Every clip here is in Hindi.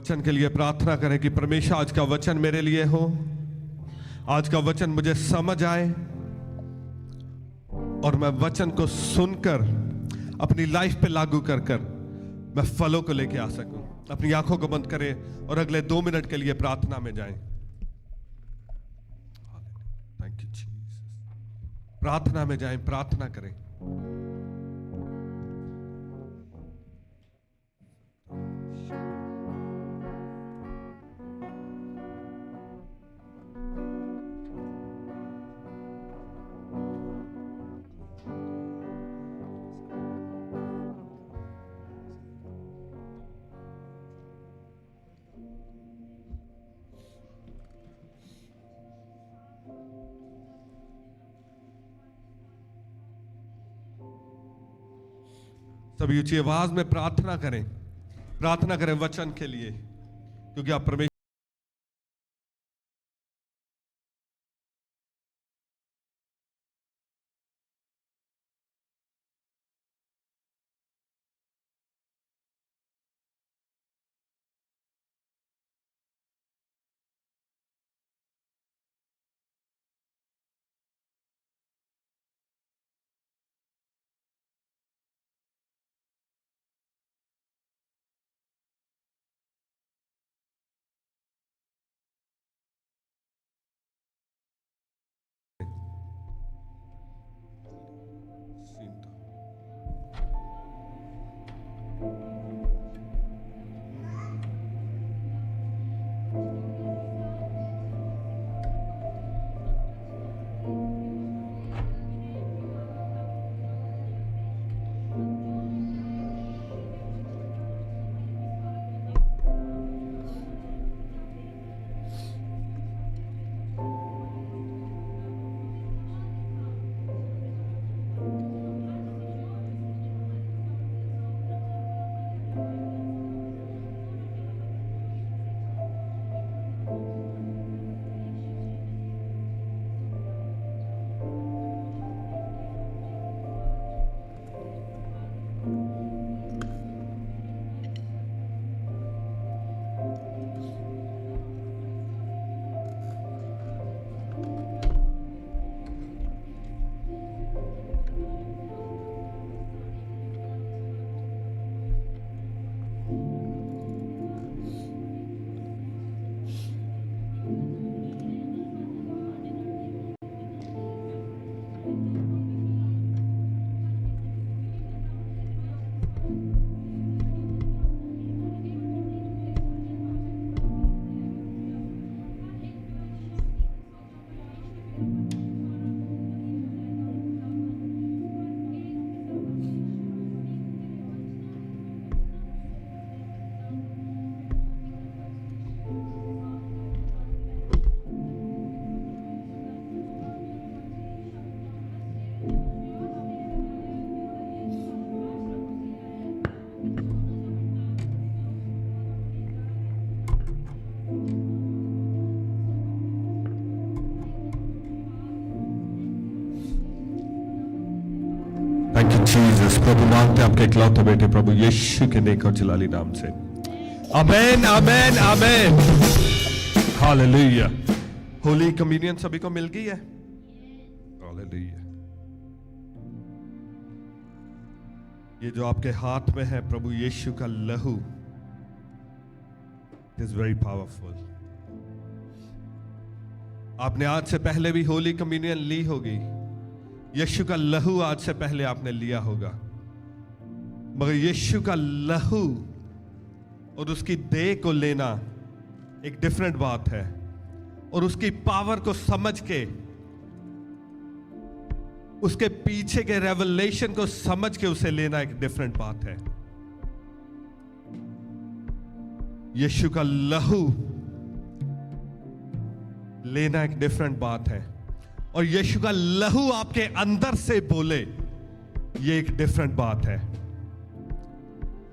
वचन के लिए प्रार्थना करें कि परमेश्वर आज का वचन मेरे लिए हो, आज का वचन मुझे समझ आए और मैं वचन को सुनकर अपनी लाइफ पे लागू कर कर मैं फलों को लेके आ सकूं। अपनी आंखों को बंद करें और अगले 2 मिनट के लिए प्रार्थना में जाएं। Thank you Jesus. प्रार्थना में जाएं, प्रार्थना करें। सभी ऊंची आवाज में प्रार्थना करें वचन के लिए, क्योंकि आप परमेश्वर जीसस। प्रभु मांगते आपके इकलौते बेटे प्रभु यीशु के नेक और जलाली नाम से, आमेन आमेन आमेन, हालेलुया। होली कम्युनियन सभी को मिल गई है? हालेलुया। ये जो आपके हाथ में है प्रभु यीशु का लहू, इट इज वेरी पावरफुल। आपने आज से पहले भी होली कम्युनियन ली होगी, यीशु का लहू आज से पहले आपने लिया होगा, मगर यीशु का लहू और उसकी देह को लेना एक डिफरेंट बात है, और उसकी पावर को समझ के, उसके पीछे के रेवलेशन को समझ के उसे लेना एक डिफरेंट बात है। यीशु का लहू लेना एक डिफरेंट बात है, और यीशु का लहू आपके अंदर से बोले, ये एक डिफरेंट बात है।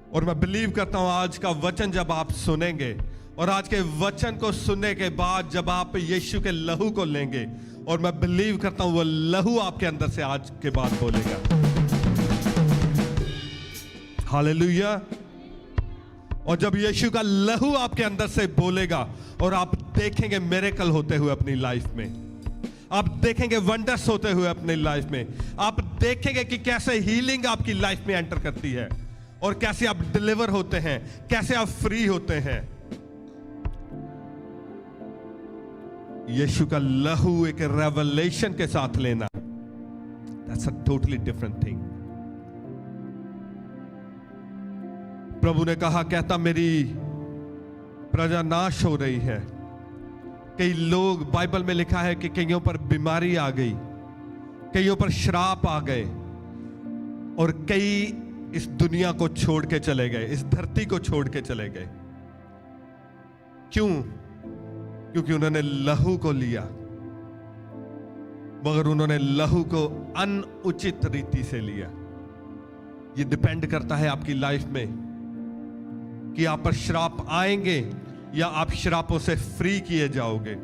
और मैं बिलीव करता हूं आज का वचन जब आप सुनेंगे, और आज के वचन को सुनने के बाद जब आप यीशु के लहू को लेंगे, और मैं बिलीव करता हूं वो लहू आपके अंदर से आज के बाद बोलेगा। हालेलुया। और जब यीशु का लहू आपके अंदर से बोलेगा और आप देखेंगे मिरेकल होते हुए अपनी लाइफ में, आप देखेंगे वंडर्स होते हुए अपनी लाइफ में, आप देखेंगे कि कैसे हीलिंग आपकी लाइफ में एंटर करती है और कैसे आप डिलीवर होते हैं, कैसे आप फ्री होते हैं। यीशु का लहू एक रेवलेशन के साथ लेना, that's a totally different thing. प्रभु ने कहा, कहता मेरी प्रजा नाश हो रही है। कई लोग, बाइबल में लिखा है कि कईयों पर बीमारी आ गई, कईयों पर श्राप आ गए और कई इस दुनिया को छोड़ के चले गए, इस धरती को छोड़ के चले गए। क्यों? क्योंकि उन्होंने लहू को लिया, मगर उन्होंने लहू को अनुचित रीति से लिया। ये डिपेंड करता है आपकी लाइफ में कि आप पर श्राप आएंगे या आप श्रापों से फ्री किए जाओगे।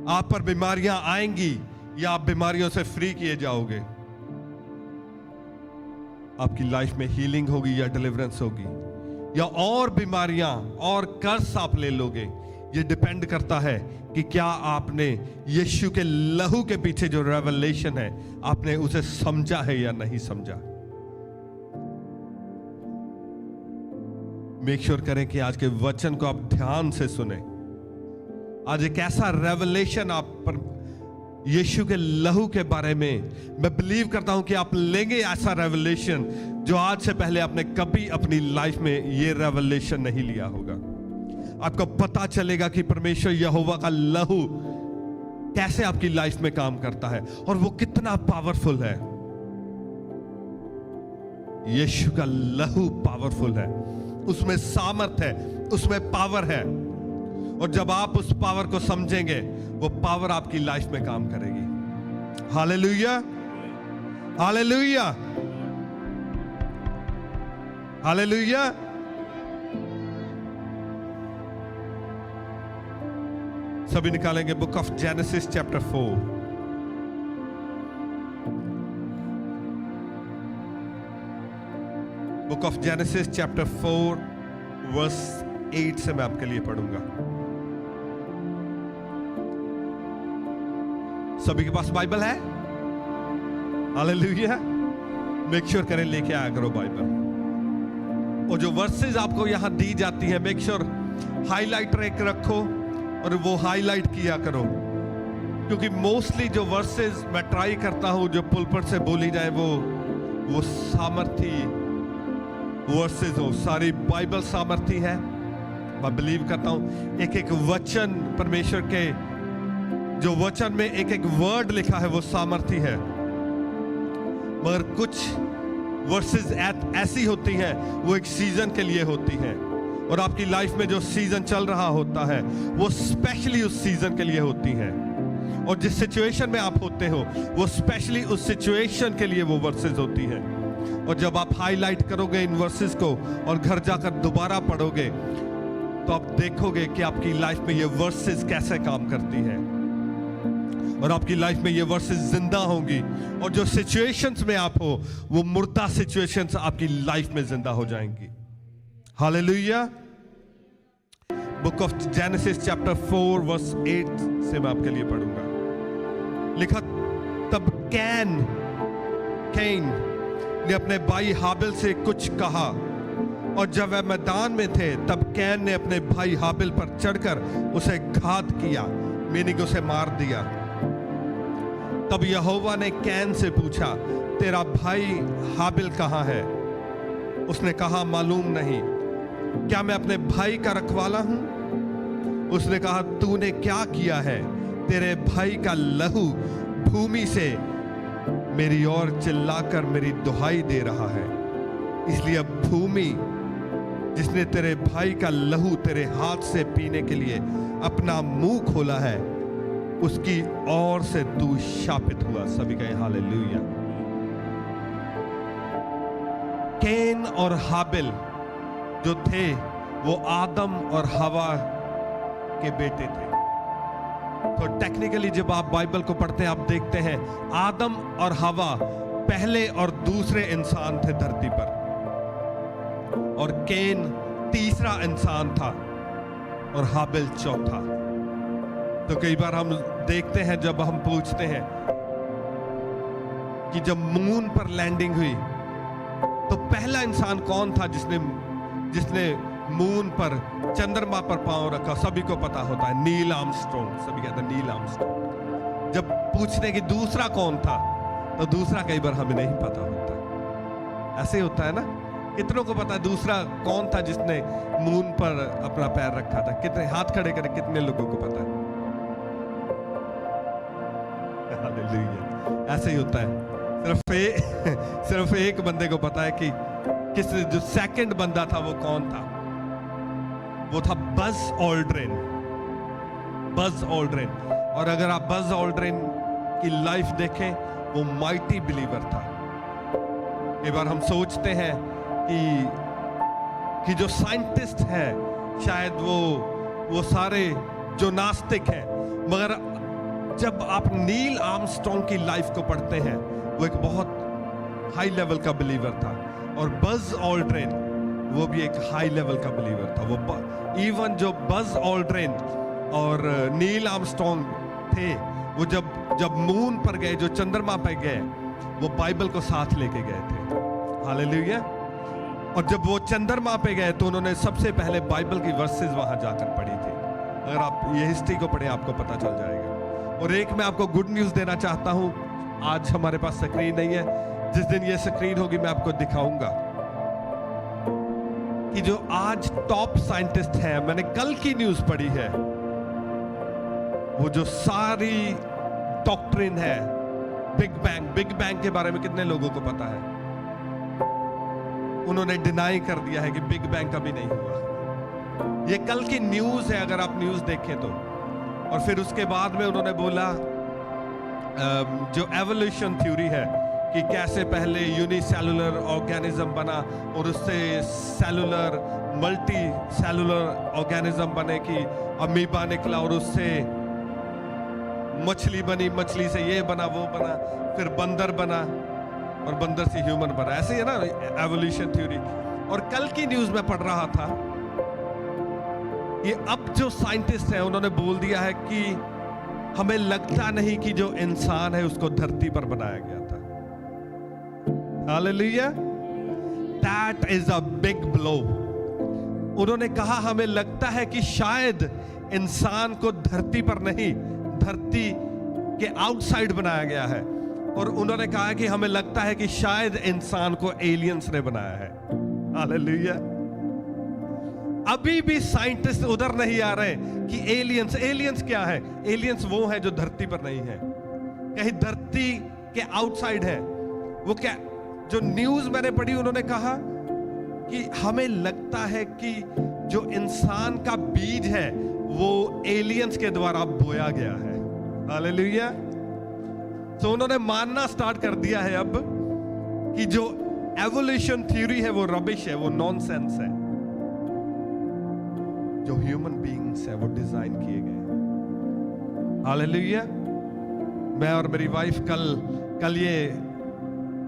आप पर बीमारियां आएंगी या आप बीमारियों से फ्री किए जाओगे। आपकी लाइफ में हीलिंग होगी या डिलीवरेंस होगी, या और बीमारियां और कर्स आप ले लोगे। ये डिपेंड करता है कि क्या आपने यीशु के लहू के पीछे जो रेवलेशन है, आपने उसे समझा है या नहीं समझा। मेक श्योर करें कि आज के वचन को आप ध्यान से सुने। आज एक ऐसा रेवलेशन आप पर यीशु के लहू के बारे में मैं बिलीव करता हूं कि आप लेंगे ऐसा रेवलेशन जो आज से पहले आपने कभी अपनी लाइफ में ये रेवलेशन नहीं लिया होगा। आपको पता चलेगा कि परमेश्वर यहोवा का लहू कैसे आपकी लाइफ में काम करता है और वो कितना पावरफुल है। यीशु का लहू पावरफुल है, उसमें सामर्थ है, उसमें पावर है। और जब आप उस पावर को समझेंगे, वो पावर आपकी लाइफ में काम करेगी। Hallelujah, hallelujah, hallelujah. सभी निकालेंगे book of Genesis chapter 4। Book of Genesis chapter 4 verse 8 से मैं आपके लिए पढ़ूंगा। सभी के पास बाइबल है? हालेलुया। मेक श्योर करें लेके आया करो बाइबल। और जो वर्सेस आपको यहां दी जाती है, मेक श्योर हाईलाइटर एक रखो और वो हाईलाइट किया करो, क्योंकि मोस्टली जो वर्सेस मैं ट्राई करता हूं जो पुलपट से बोली जाए वो सामर्थी वर्सेस हो। सारी बाइबल सामर्थी है। मैं बिलीव करता हूं एक एक वचन परमेश्वर के, जो वचन में एक एक वर्ड लिखा है वो सामर्थी है। मगर कुछ वर्सेस ऐसी होती हैं, वो एक सीजन के लिए होती हैं, और आपकी लाइफ में जो सीजन चल रहा होता है वो स्पेशली उस सीजन के लिए होती हैं। और जिस सिचुएशन में आप होते हो वो स्पेशली उस सिचुएशन के लिए वो वर्सेस होती हैं। और जब आप हाईलाइट करोगे इन वर्सेस को और घर जाकर दोबारा पढ़ोगे, तो आप देखोगे कि आपकी लाइफ में ये वर्सेस कैसे काम करती हैं, और आपकी लाइफ में ये वर्सेस जिंदा होंगी। और जो सिचुएशंस में आप हो, वो मुर्दा सिचुएशंस आपकी लाइफ में जिंदा हो जाएंगी। Hallelujah. Book of Genesis chapter 4 verse 8 से मैं आपके लिए पढ़ूंगा। लिखा, तब कैन ने अपने भाई हाबिल से कुछ कहा, और जब वह मैदान में थे तब कैन ने अपने भाई हाबिल पर चढ़कर उसे घात किया, मीनिंग उसे मार दिया। तब यहोवा ने कैन से पूछा, तेरा भाई हाबिल कहाँ है? उसने कहा, मालूम नहीं। क्या मैं अपने भाई का रखवाला हूं? उसने कहा, तूने क्या किया है? तेरे भाई का लहू भूमि से मेरी ओर चिल्लाकर मेरी दुहाई दे रहा है। इसलिए अब भूमि जिसने तेरे भाई का लहू तेरे हाथ से पीने के लिए अपना मुंह खोला है, उसकी ओर से तू शापित हुआ। सभी कहें हालेलुया। कैन और हाबिल जो थे वो आदम और हवा के बेटे थे। तो टेक्निकली जब आप बाइबल को पढ़ते हैं, आप देखते हैं आदम और हवा पहले और दूसरे इंसान थे धरती पर, और कैन तीसरा इंसान था और हाबिल चौथा। तो कई बार हम देखते हैं, जब हम पूछते हैं कि जब मून पर लैंडिंग हुई तो पहला इंसान कौन था जिसने मून पर, चंद्रमा पर पांव रखा? सभी को पता होता है, नील आर्मस्ट्रॉन्ग। सभी कहते हैं नील आर्मस्ट्रॉन्ग। जब पूछते हैं कि दूसरा कौन था, तो दूसरा कई बार हमें नहीं पता होता। ऐसे होता है ना, कितनों को पता है दूसरा कौन था जिसने मून पर अपना पैर रखा था? कितने हाथ खड़े करें, कितने लोगों को पता है? हालेलुया। ऐसे ही होता है। सिर्फ एक बंदे को पता है कि जो सेकंड बंदा था वो कौन था। वो था बज ऑल्ड्रिन। Buzz Aldrin. और अगर आप बज ऑल्ड्रिन की लाइफ देखें, वो माइटी बिलीवर था। एक बार हम सोचते हैं कि जो साइंटिस्ट हैं, शायद वो सारे जो नास्तिक हैं, मगर जब आप नील आर्मस्ट्रॉन्ग की लाइफ को पढ़ते हैं, वो एक बहुत हाई लेवल का बिलीवर था। और बज ऑल्ड्रिन वो भी एक हाई लेवल का बिलीवर था। वो इवन जो बज ऑल्ड्रिन और नील आर्मस्ट्रॉन्ग थे, वो जब मून पर गए, जो चंद्रमा पर गए, वो बाइबल को साथ लेके गए थे। हालेलुया। और जब वो चंद्रमा पे गए तो उन्होंने सबसे पहले बाइबल की वर्सेस वहां जाकर पढ़ी थी। अगर आप ये हिस्ट्री को पढ़ें, आपको पता चल जाएगा। और एक मैं आपको गुड न्यूज देना चाहता हूं। आज हमारे पास स्क्रीन नहीं है, जिस दिन ये स्क्रीन होगी मैं आपको दिखाऊंगा कि जो आज टॉप साइंटिस्ट हैं, मैंने कल की न्यूज पढ़ी है, वो जो सारी डॉक्ट्रिन है, बिग बैंग के बारे में कितने लोगों को पता है? उन्होंने डिनाई कर दिया है कि बिग बैंग कभी नहीं हुआ। ये कल की न्यूज है, अगर आप न्यूज देखें तो। और फिर उसके बाद में उन्होंने बोला जो एवोल्यूशन थ्योरी है कि कैसे पहले यूनिसेलुलर ऑर्गेनिज्म बना और उससे सेलुलर मल्टी सेलुलर ऑर्गेनिज्म बने, कि अमीबा निकला और उससे मछली बनी, मछली से ये बना वो बना, फिर बंदर बना और बंदर से ह्यूमन बना। ऐसे ही है ना एवोल्यूशन थ्योरी। और कल की न्यूज में पढ़ रहा था, ये अब जो साइंटिस्ट हैं उन्होंने बोल दिया है कि हमें लगता नहीं कि जो इंसान है उसको धरती पर बनाया गया था। Hallelujah. That is a big blow. उन्होंने कहा हमें लगता है कि शायद इंसान को धरती पर नहीं, धरती के आउटसाइड बनाया गया है। और उन्होंने कहा कि हमें लगता है कि शायद इंसान को एलियंस ने बनाया है। हालेलुया। अभी भी साइंटिस्ट उधर नहीं आ रहे कि एलियंस क्या है। एलियंस वो है जो धरती पर नहीं है, कहीं धरती के आउटसाइड है। वो क्या, जो न्यूज मैंने पढ़ी, उन्होंने कहा कि हमें लगता है कि जो इंसान का बीज है वो एलियंस के द्वारा बोया गया है। हालेलुया। तो उन्होंने मानना स्टार्ट कर दिया है अब कि जो एवोल्यूशन थ्योरी है वो रबिश है, वो नॉनसेंस है। जो ह्यूमन बीइंग्स है वो डिजाइन किए गए। हालेलुया। मैं और मेरी वाइफ कल ये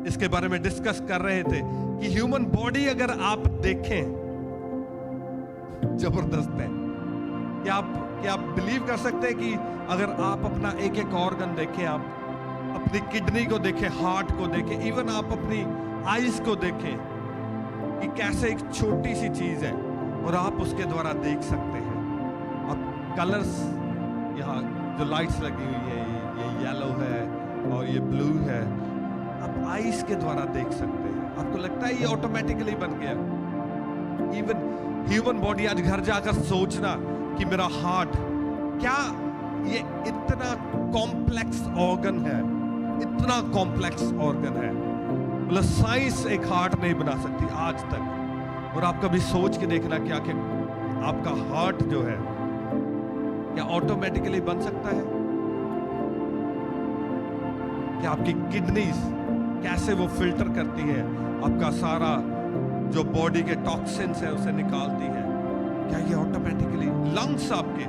इसके बारे में डिस्कस कर रहे थे कि ह्यूमन बॉडी अगर आप देखें, जबरदस्त है। क्या आप बिलीव कर सकते हैं कि अगर आप अपना एक एक ऑर्गन देखें, आप अपनी किडनी को देखें, हार्ट को देखें, इवन आप अपनी आईज को देखें कि कैसे एक छोटी सी चीज है और आप उसके द्वारा देख सकते हैं। अब कलर्स, यहाँ जो लाइट्स लगी हुई है, ये येलो है और ये ब्लू है, आप आईज के द्वारा देख सकते हैं। आपको लगता है ये ऑटोमेटिकली बन गया? इवन ह्यूमन बॉडी, आज घर जाकर सोचना कि मेरा हार्ट, क्या ये इतना कॉम्प्लेक्स ऑर्गन है, इतना कॉम्प्लेक्स ऑर्गन है, मतलब साइंस एक हार्ट नहीं बना सकती आज तक। और आप कभी सोच के देखना क्या कि आपका हार्ट जो है क्या ऑटोमेटिकली बन सकता है? क्या आपकी किडनीज कैसे वो फिल्टर करती है, आपका सारा जो बॉडी के टॉक्सिन्स है उसे निकालती है? क्या ये ऑटोमेटिकली? लंग्स आपके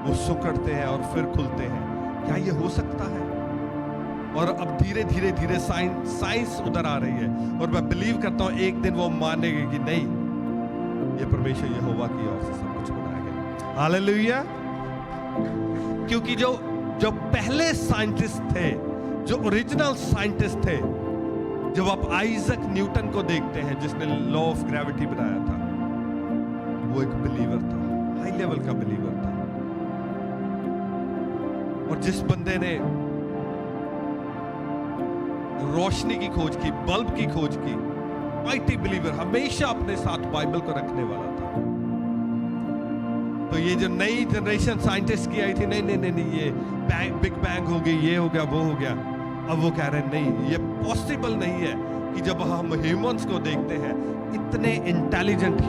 वो सुकड़ते हैं और फिर खुलते हैं, क्या ये हो सकता है? और अब धीरे धीरे साइंस उधर आ रही है और मैं बिलीव करता हूं एक दिन वो मानेगी कि नहीं, ये परमेश्वर यहोवा की ओर से सब कुछ बनाया गया। हालेलुया। क्योंकि जो पहले साइंटिस्ट थे, जो ओरिजिनल साइंटिस्ट थे, जब आप आइजक न्यूटन को देखते हैं जिसने लॉ ऑफ ग्रेविटी बनाया था, वो एक बिलीवर था, हाई लेवल का बिलीवर था। और जिस बंदे ने रोशनी की खोज की, बल्ब की खोज की, माइटी बिलीवर, हमेशा अपने साथ बाइबल को रखने वाला था। तो ये जो नई जनरेशन साइंटिस्ट की आई थी, नहीं, ये बिग बैंग हो गई, ये हो गया, वो हो गया, अब वो कह रहे हैं नहीं, ये पॉसिबल नहीं है कि जब हम ह्यूमंस को देखते हैं, इतने इंटेलिजेंट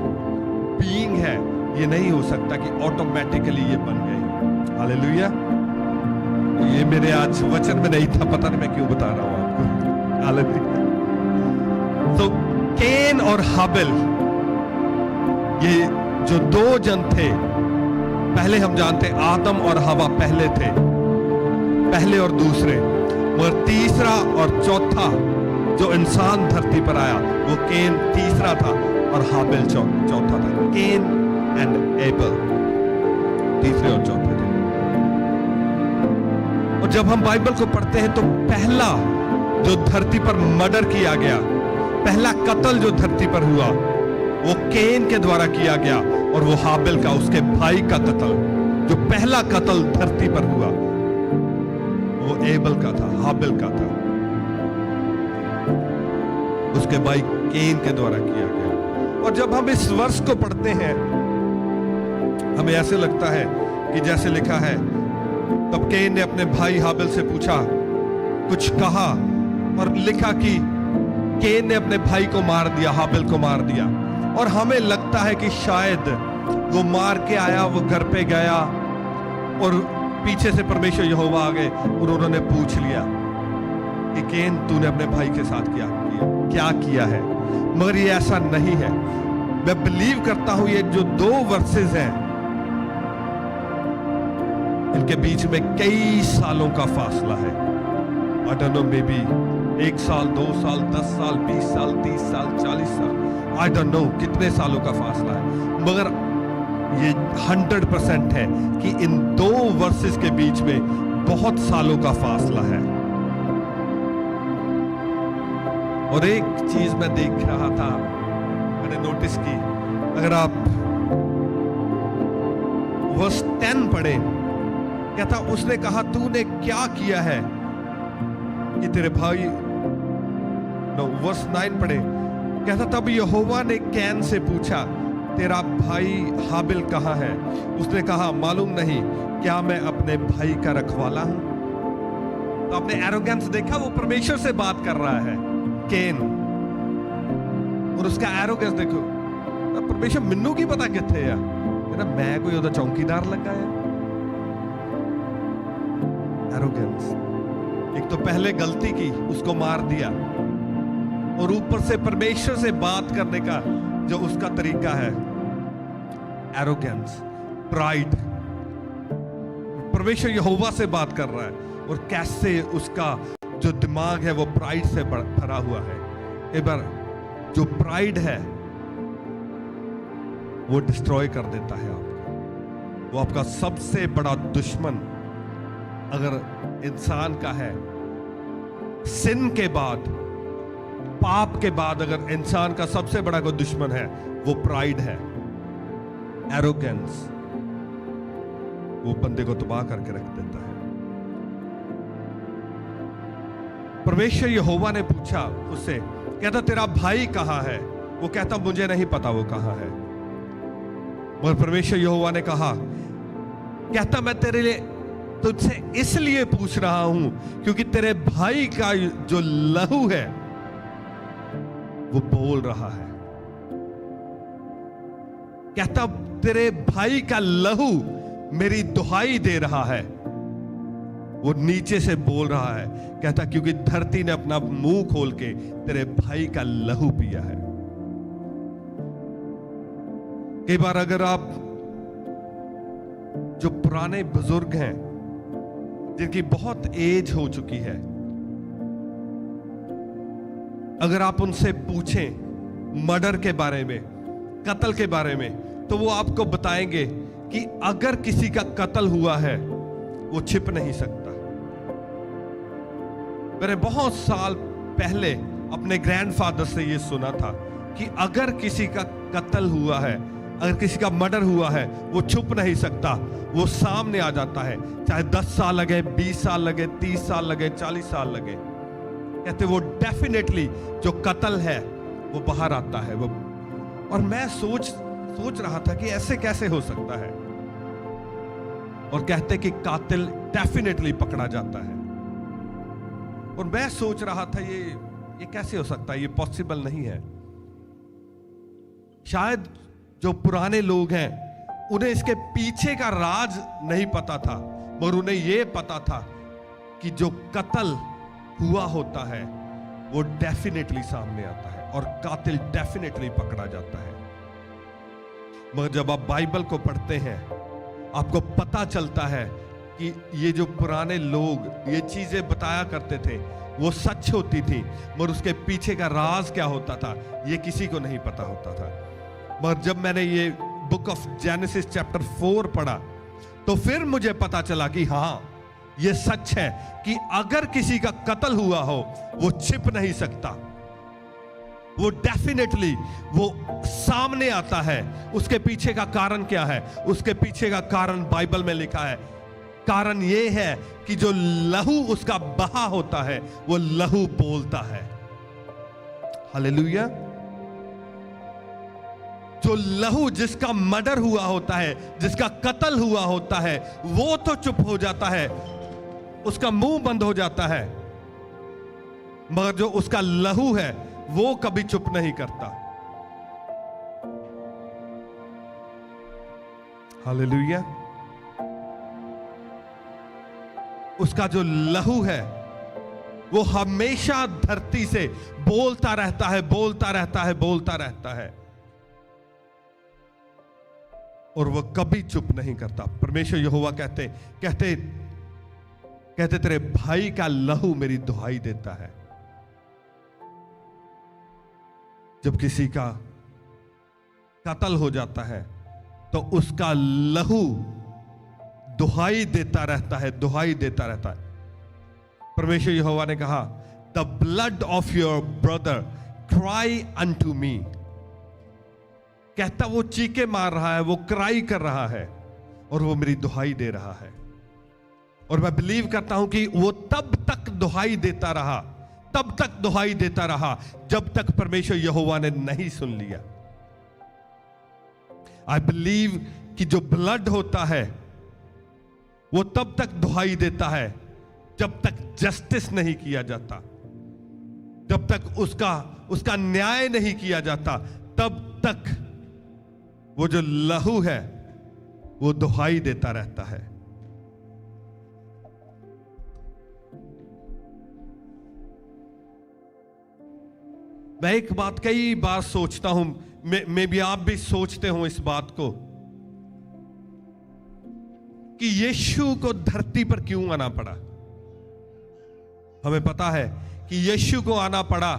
बीइंग है, ये नहीं हो सकता कि ऑटोमेटिकली ये बन गए। हालेलुया। ये मेरे आज वचन में नहीं था, पता नहीं मैं क्यों बता रहा हूं आपको। हालेलुया। तो केन और हाबिल, ये जो दो जन थे, पहले हम जानते आदम और हवा पहले थे, पहले और दूसरे, मगर तीसरा और चौथा जो इंसान धरती पर आया वो केन तीसरा था और हाबिल चौथा था। केन एंड एबल तीसरे और चौथे थे। और जब हम बाइबल को पढ़ते हैं तो पहला जो धरती पर मर्डर किया गया, पहला कत्ल जो धरती पर हुआ वो केन के द्वारा किया गया, और वो हाबिल का, उसके भाई का कत्ल, जो पहला कत्ल धरती पर हुआ वो एबल का था, हाबिल का था, उसके भाई केन के द्वारा किया गया। और जब हम इस वर्ष को पढ़ते हैं हमें ऐसे लगता है कि जैसे लिखा है, तब केन ने अपने भाई हाबिल से पूछा, कुछ कहा, और लिखा कि केन ने अपने भाई को मार दिया, हाबिल को मार दिया। और हमें लगता है कि शायद वो मार के आया, वो घर पे गया और पीछे से परमेश्वर यहोवा आ गए और उन्होंने पूछ लिया कि केन तूने अपने भाई के साथ क्या किया है। मगर ये ऐसा नहीं है। मैं बिलीव करता हूं ये जो दो वर्सेस हैं, इनके बीच में कई सालों का फासला है। I don't know, may be 1 साल, 2 साल, 10 साल, 20 साल, 30 साल, 40 साल, आई डोंट नो कितने सालों का फासला है। मगर ये 100% है कि इन दो वर्सेस के बीच में बहुत सालों का फासला है। और एक चीज मैं देख रहा था, मैंने नोटिस की, अगर आप वर्स 10 पढ़े, कहता उसने कहा तूने क्या किया है कि तेरे भाई, वर्स 9 पढ़े, कहता तब यहोवा ने कैन से पूछा तेरा भाई हाबिल कहाँ है। उसने कहा मालूम नहीं, क्या मैं अपने भाई का रखवाला हूं। तो आपने एरोगेंस देखा, वो परमेश्वर से बात कर रहा है केन, और उसका एरोगेंस देखो, परमेश्वर मिन्नू की पता किथे है ना, मैं कोई उधर चौकीदार लगा है। एरोगेंस, एक तो पहले गलती की, उसको मार दिया, और ऊपर से परमेश्वर से बात करने का जो उसका तरीका है, एरोगेंस, प्राइड। परमेश्वर यहोवा से बात कर रहा है और कैसे उसका जो दिमाग है वो प्राइड से भरा हुआ है। एक बार जो प्राइड है वो डिस्ट्रॉय कर देता है आपको। वो आपका सबसे बड़ा दुश्मन अगर इंसान का है, सिन के बाद, पाप के बाद अगर इंसान का सबसे बड़ा कोई दुश्मन है वो प्राइड है, एरोगेंस। वो बंदे को तबाह करके रख देता है। परमेश्वर यहोवा ने पूछा उससे, कहता तेरा भाई कहाँ है। वो कहता मुझे नहीं पता वो कहाँ है। मगर परमेश्वर यहोवा ने कहा, कहता मैं तेरे लिए तुझसे इसलिए पूछ रहा हूं क्योंकि तेरे भाई का जो लहू है वो बोल रहा है। कहता तेरे भाई का लहू मेरी दुहाई दे रहा है। वो नीचे से बोल रहा है, कहता क्योंकि धरती ने अपना मुंह खोल के तेरे भाई का लहू पिया है। कई बार अगर आप जो पुराने बुजुर्ग हैं जिनकी बहुत एज हो चुकी है, अगर आप उनसे पूछें मर्डर के बारे में कत्ल के बारे में, तो वो आपको बताएंगे कि अगर किसी का कत्ल हुआ है वो छिप नहीं सकता। मैंने बहुत साल पहले अपने ग्रैंडफादर से ये सुना था कि अगर किसी का कत्ल हुआ है, अगर किसी का मर्डर हुआ है, वो छुप नहीं सकता, वो सामने आ जाता है। चाहे 10 साल लगे, 20 साल लगे, 30 साल लगे, 40 साल लगे, कहते वो डेफिनेटली जो कत्ल है वो बाहर आता है। वो, और मैं सोच रहा था कि ऐसे कैसे हो सकता है, और कहते कि कातिल डेफिनेटली पकड़ा जाता है। और मैं सोच रहा था ये कैसे हो सकता है, ये पॉसिबल नहीं है। शायद जो पुराने लोग हैं उन्हें इसके पीछे का राज नहीं पता था, मगर उन्हें यह पता था कि जो कत्ल हुआ होता है वो डेफिनेटली सामने आता है और कातिल डेफिनेटली पकड़ा जाता है। मगर जब आप बाइबल को पढ़ते हैं आपको पता चलता है कि ये जो पुराने लोग ये चीजें बताया करते थे वो सच होती थी, मगर उसके पीछे का राज क्या होता था ये किसी को नहीं पता होता था। मगर जब मैंने ये बुक ऑफ जेनेसिस चैप्टर 4 पढ़ा तो फिर मुझे पता चला कि हाँ, ये सच है कि अगर किसी का कत्ल हुआ हो वो छिप नहीं सकता, वो डेफिनेटली वो सामने आता है। उसके पीछे का कारण क्या है? उसके पीछे का कारण बाइबल में लिखा है। कारण ये है कि जो लहू उसका बहा होता है वो लहू बोलता है। हालेलुया। जो लहू जिसका मर्डर हुआ होता है, जिसका कत्ल हुआ होता है, वो तो चुप हो जाता है, उसका मुंह बंद हो जाता है, मगर जो उसका लहू है वो कभी चुप नहीं करता। हालेलुया। उसका जो लहू है वो हमेशा धरती से बोलता रहता है, बोलता रहता है, बोलता रहता है, और वो कभी चुप नहीं करता। परमेश्वर यहोवा कहते कहते कहते तेरे भाई का लहू मेरी दुहाई देता है। जब किसी का कत्ल हो जाता है तो उसका लहू दुहाई देता रहता है, दुहाई देता रहता है। परमेश्वर यहोवा ने कहा, the blood of your brother cry unto me. कहता वो चीखे मार रहा है, वो क्राई कर रहा है और वो मेरी दुहाई दे रहा है। और मैं बिलीव करता हूं कि वो तब तक दुहाई देता रहा, तब तक दुहाई देता रहा जब तक परमेश्वर यहोवा ने नहीं सुन लिया। आई बिलीव कि जो ब्लड होता है वो तब तक दुहाई देता है जब तक जस्टिस नहीं किया जाता, जब तक उसका न्याय नहीं किया जाता, तब तक वो जो लहू है वो दुहाई देता रहता है। मैं एक बात कई बार सोचता हूं, मैं भी आप भी सोचते हो इस बात को, कि यीशु को धरती पर क्यों आना पड़ा। हमें पता है कि यीशु को आना पड़ा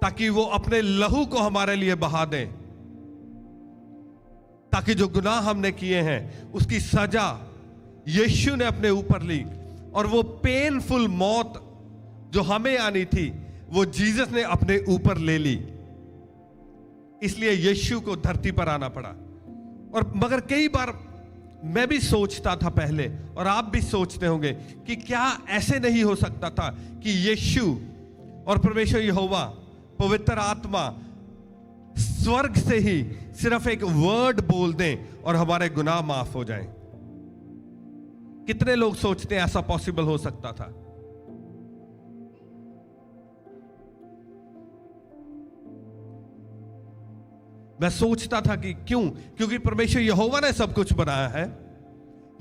ताकि वो अपने लहू को हमारे लिए बहा दें, ताकि जो गुनाह हमने किए हैं उसकी सजा यीशु ने अपने ऊपर ली, और वो पेनफुल मौत जो हमें आनी थी वो जीसस ने अपने ऊपर ले ली। इसलिए यीशु को धरती पर आना पड़ा। और मगर कई बार मैं भी सोचता था पहले, और आप भी सोचते होंगे, कि क्या ऐसे नहीं हो सकता था कि यीशु और परमेश्वर यहोवा पवित्र आत्मा स्वर्ग से ही सिर्फ एक वर्ड बोल दें और हमारे गुनाह माफ हो जाएं। कितने लोग सोचते हैं ऐसा पॉसिबल हो सकता था? मैं सोचता था कि क्यों? क्योंकि परमेश्वर यहोवा ने सब कुछ बनाया है,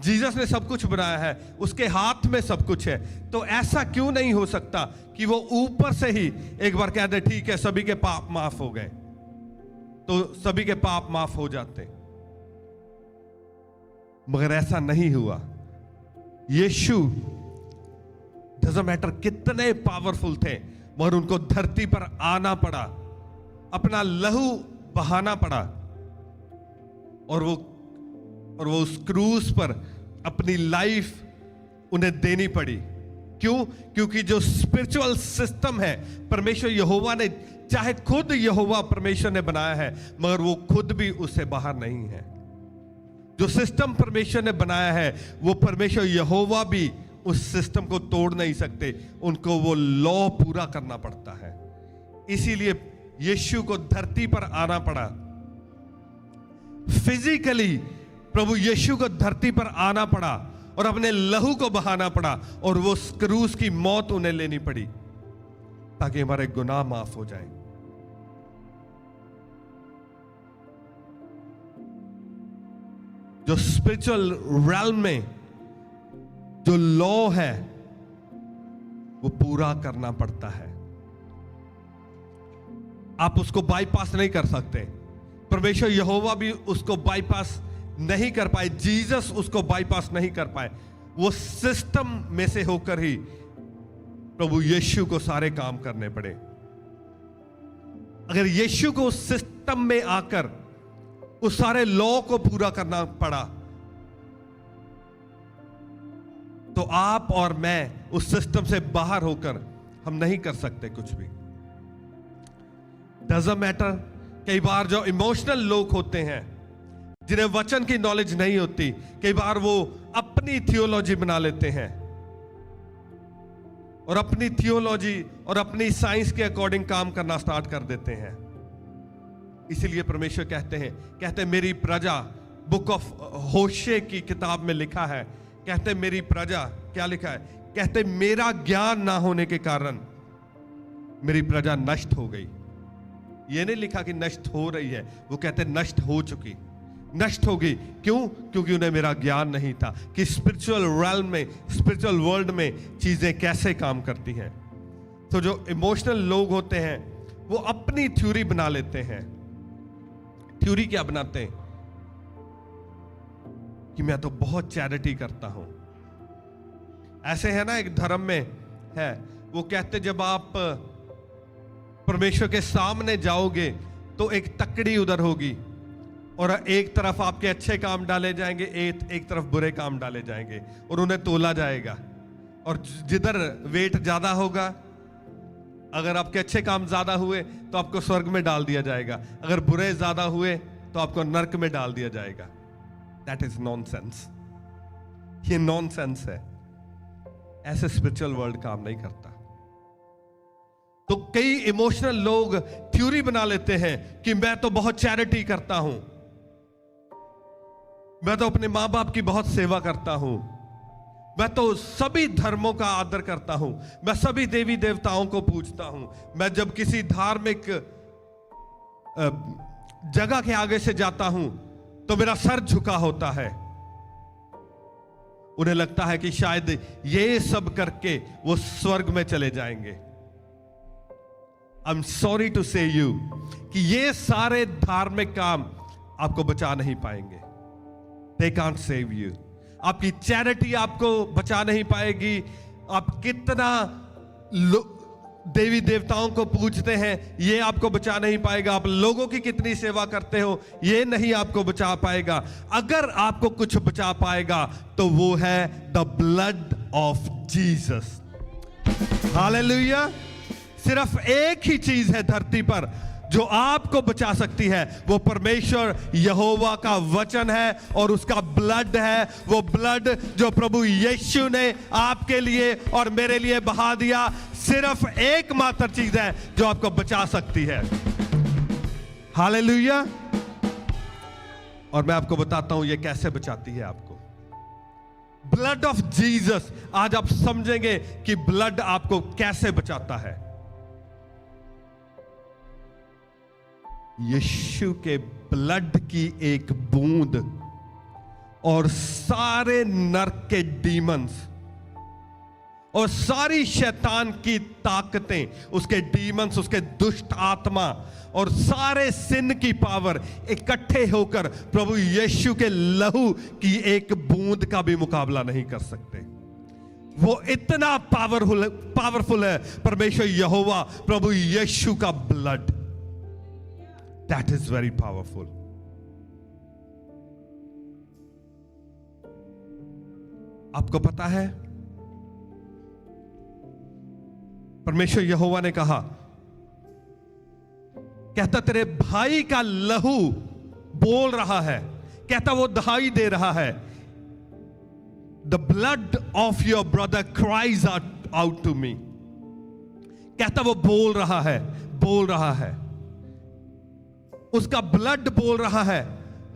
जीसस ने सब कुछ बनाया है, उसके हाथ में सब कुछ है, तो ऐसा क्यों नहीं हो सकता कि वो ऊपर से ही एक बार कह दे, ठीक है सभी के पाप माफ हो गए, तो सभी के पाप माफ हो जाते। मगर ऐसा नहीं हुआ। यीशु डजंट मैटर कितने पावरफुल थे, मगर उनको धरती पर आना पड़ा, अपना लहू बहाना पड़ा और वो उस क्रूज पर अपनी लाइफ उन्हें देनी पड़ी। क्यों? क्योंकि जो स्पिरिचुअल सिस्टम है परमेश्वर यहोवा ने, चाहे खुद यहोवा परमेश्वर ने बनाया है, मगर वो खुद भी उससे बाहर नहीं है। जो सिस्टम परमेश्वर ने बनाया है वो परमेश्वर यहोवा भी उस सिस्टम को तोड़ नहीं सकते, उनको वो लॉ पूरा करना पड़ता है। इसीलिए यीशु को धरती पर आना पड़ा। फिजिकली प्रभु यीशु को धरती पर आना पड़ा और अपने लहू को बहाना पड़ा और वो क्रूस की मौत उन्हें लेनी पड़ी ताकि हमारे गुनाह माफ हो जाएं। जो स्पिरिचुअल realm में जो लॉ है वो पूरा करना पड़ता है। आप उसको बाईपास नहीं कर सकते। परमेश्वर यहोवा भी उसको बाईपास नहीं कर पाए, जीसस उसको बाईपास नहीं कर पाए। वो सिस्टम में से होकर ही प्रभु यीशु को सारे काम करने पड़े। अगर यीशु को उस सिस्टम में आकर उस सारे लॉ को पूरा करना पड़ा तो आप और मैं उस सिस्टम से बाहर होकर हम नहीं कर सकते कुछ भी। Doesn't matter. कई बार जो इमोशनल लोग होते हैं जिन्हें वचन की नॉलेज नहीं होती, कई बार वो अपनी थियोलॉजी बना लेते हैं और अपनी थियोलॉजी और अपनी साइंस के अकॉर्डिंग काम करना स्टार्ट कर देते हैं। इसीलिए परमेश्वर कहते हैं मेरी प्रजा, बुक ऑफ होशे की किताब में लिखा है, कहते मेरी प्रजा, क्या लिखा है? कहते मेरा ज्ञान ना होने के कारण मेरी प्रजा नष्ट हो गई। ये नहीं लिखा कि नष्ट हो रही है, वो कहते नष्ट हो चुकी, नष्ट हो गई। क्यों? क्योंकि उन्हें मेरा ज्ञान नहीं था कि स्पिरिचुअल realm में, स्पिरिचुअल वर्ल्ड में चीजें कैसे काम करती हैं। तो जो इमोशनल लोग होते हैं वो अपनी थ्योरी बना लेते हैं। थ्योरी क्या बनाते हैं? कि मैं तो बहुत चैरिटी करता हूं। ऐसे है ना, एक धर्म में है, वो कहते जब आप परमेश्वर के सामने जाओगे तो एक तकड़ी उधर होगी और एक तरफ आपके अच्छे काम डाले जाएंगे, एक तरफ बुरे काम डाले जाएंगे और उन्हें तोला जाएगा। और जिधर वेट ज्यादा होगा, अगर आपके अच्छे काम ज्यादा हुए तो आपको स्वर्ग में डाल दिया जाएगा, अगर बुरे ज्यादा हुए तो आपको नरक में डाल दिया जाएगा। That is nonsense. ये नॉनसेंस है। ऐसे स्पिरिचुअल वर्ल्ड काम नहीं करता। तो कई इमोशनल लोग थ्योरी बना लेते हैं कि मैं तो बहुत चैरिटी करता हूं, मैं तो अपने मां बाप की बहुत सेवा करता हूं, मैं तो सभी धर्मों का आदर करता हूं, मैं सभी देवी देवताओं को पूजता हूं, मैं जब किसी धार्मिक जगह के आगे से जाता हूं तो मेरा सर झुका होता है। उन्हें लगता है कि शायद ये सब करके वो स्वर्ग में चले जाएंगे। आई एम सॉरी टू से यू कि ये सारे धार्मिक काम आपको बचा नहीं पाएंगे। They can't save you. आपकी चैरिटी आपको बचा नहीं पाएगी। आप कितना देवी देवताओं को पूजते हैं ये आपको बचा नहीं पाएगा। आप लोगों की कितनी सेवा करते हो ये नहीं आपको बचा पाएगा। अगर आपको कुछ बचा पाएगा तो वो है the blood of Jesus. Hallelujah. सिर्फ एक ही चीज है धरती पर जो आपको बचा सकती है, वो परमेश्वर यहोवा का वचन है और उसका ब्लड है। वो ब्लड जो प्रभु यीशु ने आपके लिए और मेरे लिए बहा दिया, सिर्फ एकमात्र चीज है जो आपको बचा सकती है। हालेलुया। और मैं आपको बताता हूं ये कैसे बचाती है आपको। Blood of Jesus. आज आप समझेंगे कि ब्लड आपको कैसे बचाता है। यीशु के ब्लड की एक बूंद और सारे नरक के डीमंस और सारी शैतान की ताकतें, उसके डीमंस, उसके दुष्ट आत्मा और सारे सिन की पावर इकट्ठे होकर प्रभु यीशु के लहू की एक बूंद का भी मुकाबला नहीं कर सकते। वो इतना पावरफुल है परमेश्वर यहोवा, प्रभु यीशु का blood. That is very powerful. आपको पता है परमेश्वर यहोवा ने कहा, कहता तेरे भाई का लहू बोल रहा है, कहता वो दहाई दे रहा है, the blood of your brother cries out to me. कहता वो बोल रहा है, बोल रहा है, उसका ब्लड बोल रहा है,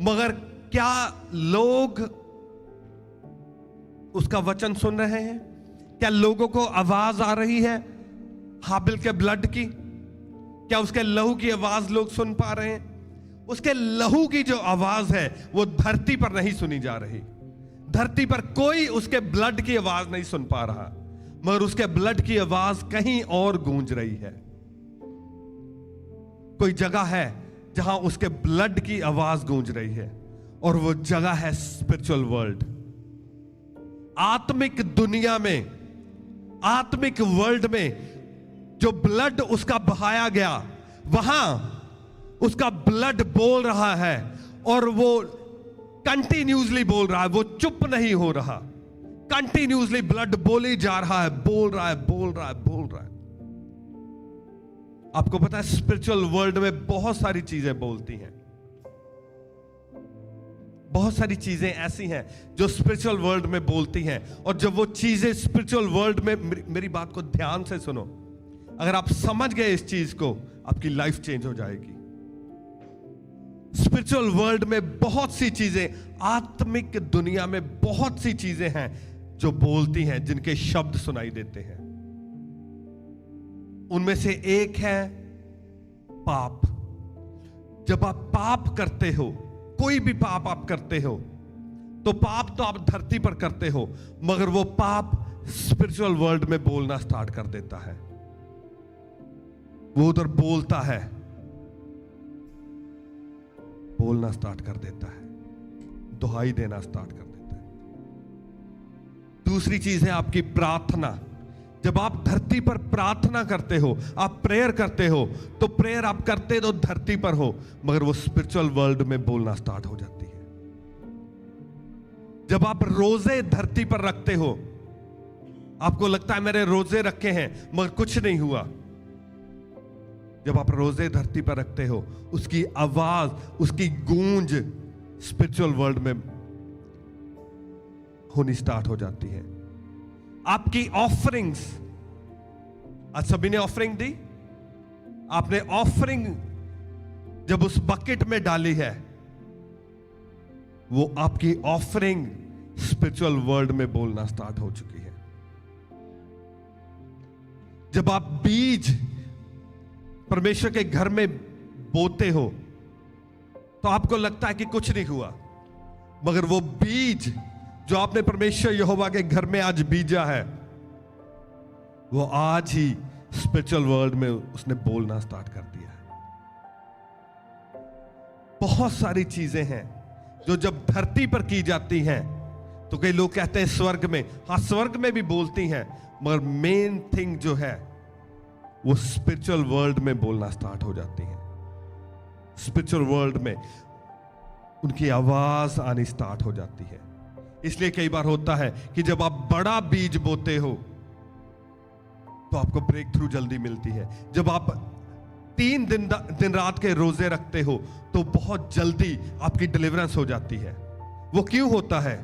मगर क्या लोग उसका वचन सुन रहे हैं? क्या लोगों को आवाज आ रही है हाबिल के ब्लड की? क्या उसके लहू की आवाज लोग सुन पा रहे हैं? उसके लहू की जो आवाज है वो धरती पर नहीं सुनी जा रही। धरती पर कोई उसके ब्लड की आवाज नहीं सुन पा रहा, मगर उसके ब्लड की आवाज कहीं और गूंज रही है। कोई जगह है जहां उसके ब्लड की आवाज गूंज रही है, और वो जगह है स्पिरिचुअल वर्ल्ड। आत्मिक दुनिया में, आत्मिक वर्ल्ड में जो ब्लड उसका बहाया गया, वहां उसका ब्लड बोल रहा है, और वो कंटिन्यूसली बोल रहा है, वो चुप नहीं हो रहा। कंटिन्यूसली ब्लड बोले जा रहा है, बोल रहा है, बोल रहा है, बोल रहा है। आपको पता है स्पिरिचुअल वर्ल्ड में बहुत सारी चीजें बोलती हैं। बहुत सारी चीजें ऐसी हैं जो स्पिरिचुअल वर्ल्ड में बोलती हैं, और जब वो चीजें स्पिरिचुअल वर्ल्ड में, मेरी बात को ध्यान से सुनो, अगर आप समझ गए इस चीज को, आपकी लाइफ चेंज हो जाएगी। स्पिरिचुअल वर्ल्ड में बहुत सी चीजें, आत्मिक दुनिया में बहुत सी चीजें हैं जो बोलती हैं, जिनके शब्द सुनाई देते हैं। उनमें से एक है पाप। जब आप पाप करते हो, कोई भी पाप आप करते हो, तो पाप तो आप धरती पर करते हो, मगर वो पाप स्पिरिचुअल वर्ल्ड में बोलना स्टार्ट कर देता है। वो उधर बोलता है, बोलना स्टार्ट कर देता है, दुहाई देना स्टार्ट कर देता है। दूसरी चीज है आपकी प्रार्थना। जब आप धरती पर प्रार्थना करते हो, आप प्रेयर करते हो, तो प्रेयर आप करते तो धरती पर हो, मगर वो स्पिरिचुअल वर्ल्ड में बोलना स्टार्ट हो जाती है। जब आप रोजे धरती पर रखते हो, आपको लगता है मेरे रोजे रखे हैं मगर कुछ नहीं हुआ। जब आप रोजे धरती पर रखते हो, उसकी आवाज, उसकी गूंज स्पिरिचुअल वर्ल्ड में होनी स्टार्ट हो जाती है। आपकी ऑफरिंग्स, आज सभी ने ऑफरिंग दी, आपने ऑफरिंग जब उस बकेट में डाली है, वो आपकी ऑफरिंग स्पिरिचुअल वर्ल्ड में बोलना स्टार्ट हो चुकी है। जब आप बीज परमेश्वर के घर में बोते हो, तो आपको लगता है कि कुछ नहीं हुआ, मगर वो बीज जो आपने परमेश्वर यहोवा के घर में आज बीजा है, वो आज ही स्पिरिचुअल वर्ल्ड में उसने बोलना स्टार्ट कर दिया है। बहुत सारी चीजें हैं जो जब धरती पर की जाती हैं, तो कई लोग कहते हैं स्वर्ग में, हाँ स्वर्ग में भी बोलती हैं, मगर मेन थिंग जो है वो स्पिरिचुअल वर्ल्ड में बोलना स्टार्ट हो जाती है। स्पिरिचुअल वर्ल्ड में उनकी आवाज आनी स्टार्ट हो जाती है। इसलिए कई बार होता है कि जब आप बड़ा बीज बोते हो तो आपको ब्रेक थ्रू जल्दी मिलती है। जब आप 3 दिन रात के रोजे रखते हो तो बहुत जल्दी आपकी डिलीवरेंस हो जाती है। वो क्यों होता है?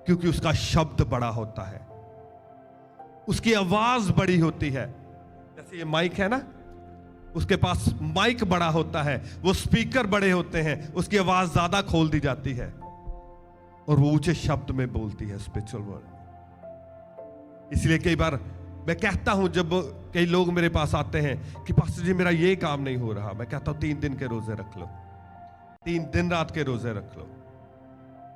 क्योंकि उसका शब्द बड़ा होता है, उसकी आवाज बड़ी होती है। जैसे ये माइक है ना, उसके पास माइक बड़ा होता है, वो स्पीकर बड़े होते हैं, उसकी आवाज ज्यादा खोल दी जाती है और वो ऊंचे शब्द में बोलती है स्पिरिचुअल वर्ल्ड में। इसलिए कई बार मैं कहता हूं, जब कई लोग मेरे पास आते हैं कि पास्टर जी मेरा ये काम नहीं हो रहा, मैं कहता हूं 3 दिन के रोजे रख लो, 3 दिन रात के रोजे रख लो।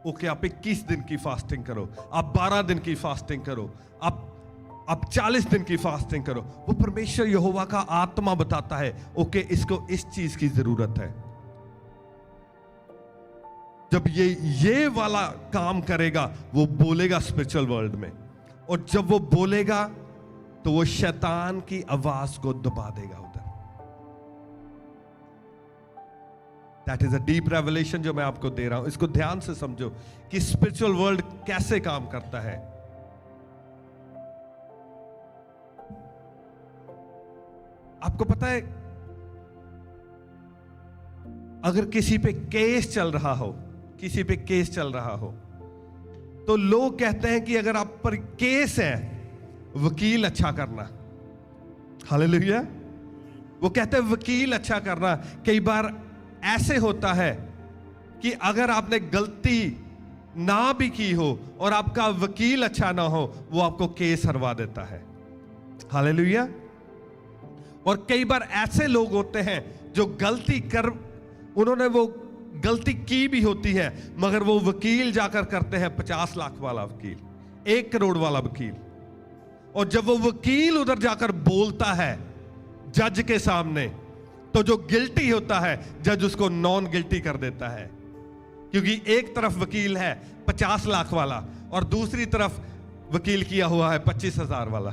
ओके, आप 21 दिन की फास्टिंग करो, आप 12 दिन की फास्टिंग करो, आप 40 दिन की फास्टिंग करो। वो परमेश्वर यहोवा का आत्मा बताता है, ओके इसको इस चीज की जरूरत है। जब ये वाला काम करेगा, वो बोलेगा स्पिरिचुअल वर्ल्ड में, और जब वो बोलेगा तो वो शैतान की आवाज को दबा देगा उधर। That is a deep revelation जो मैं आपको दे रहा हूं। इसको ध्यान से समझो कि स्पिरिचुअल वर्ल्ड कैसे काम करता है। आपको पता है, अगर किसी पे केस चल रहा हो, किसी पे केस चल रहा हो, तो लोग कहते हैं कि अगर आप पर केस है, वकील अच्छा करना। हालेलुया। वो कहते हैं वकील अच्छा करना। कई बार ऐसे होता है कि अगर आपने गलती ना भी की हो और आपका वकील अच्छा ना हो, वो आपको केस हरवा देता है। हालेलुया। और कई बार ऐसे लोग होते हैं जो गलती कर, उन्होंने वो गलती की भी होती है, मगर वो वकील जाकर करते हैं 50 लाख वाला वकील, 1 करोड़ वाला वकील। और जब वो वकील उधर जाकर बोलता है जज के सामने, तो जो गिल्टी होता है जज उसको नॉन गिल्टी कर देता है, क्योंकि एक तरफ वकील है 50 लाख वाला और दूसरी तरफ वकील किया हुआ है 25,000 वाला।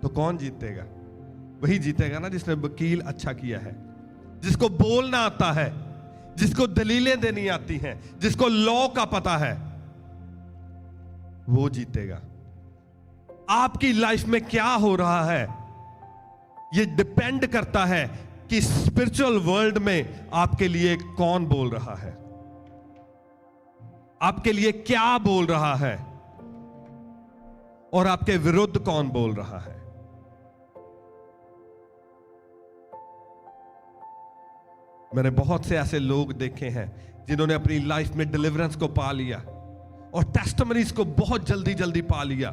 तो कौन जीतेगा? वही जीतेगा ना जिसने वकील अच्छा किया है, जिसको बोलना आता है, जिसको दलीलें देनी आती हैं, जिसको लॉ का पता है, वो जीतेगा। आपकी लाइफ में क्या हो रहा है, ये डिपेंड करता है कि स्पिरिचुअल वर्ल्ड में आपके लिए कौन बोल रहा है, आपके लिए क्या बोल रहा है, और आपके विरुद्ध कौन बोल रहा है। मैंने बहुत से ऐसे लोग देखे हैं जिन्होंने अपनी लाइफ में डिलीवरेंस को पा लिया और टेस्टिमनीज को बहुत जल्दी जल्दी पा लिया,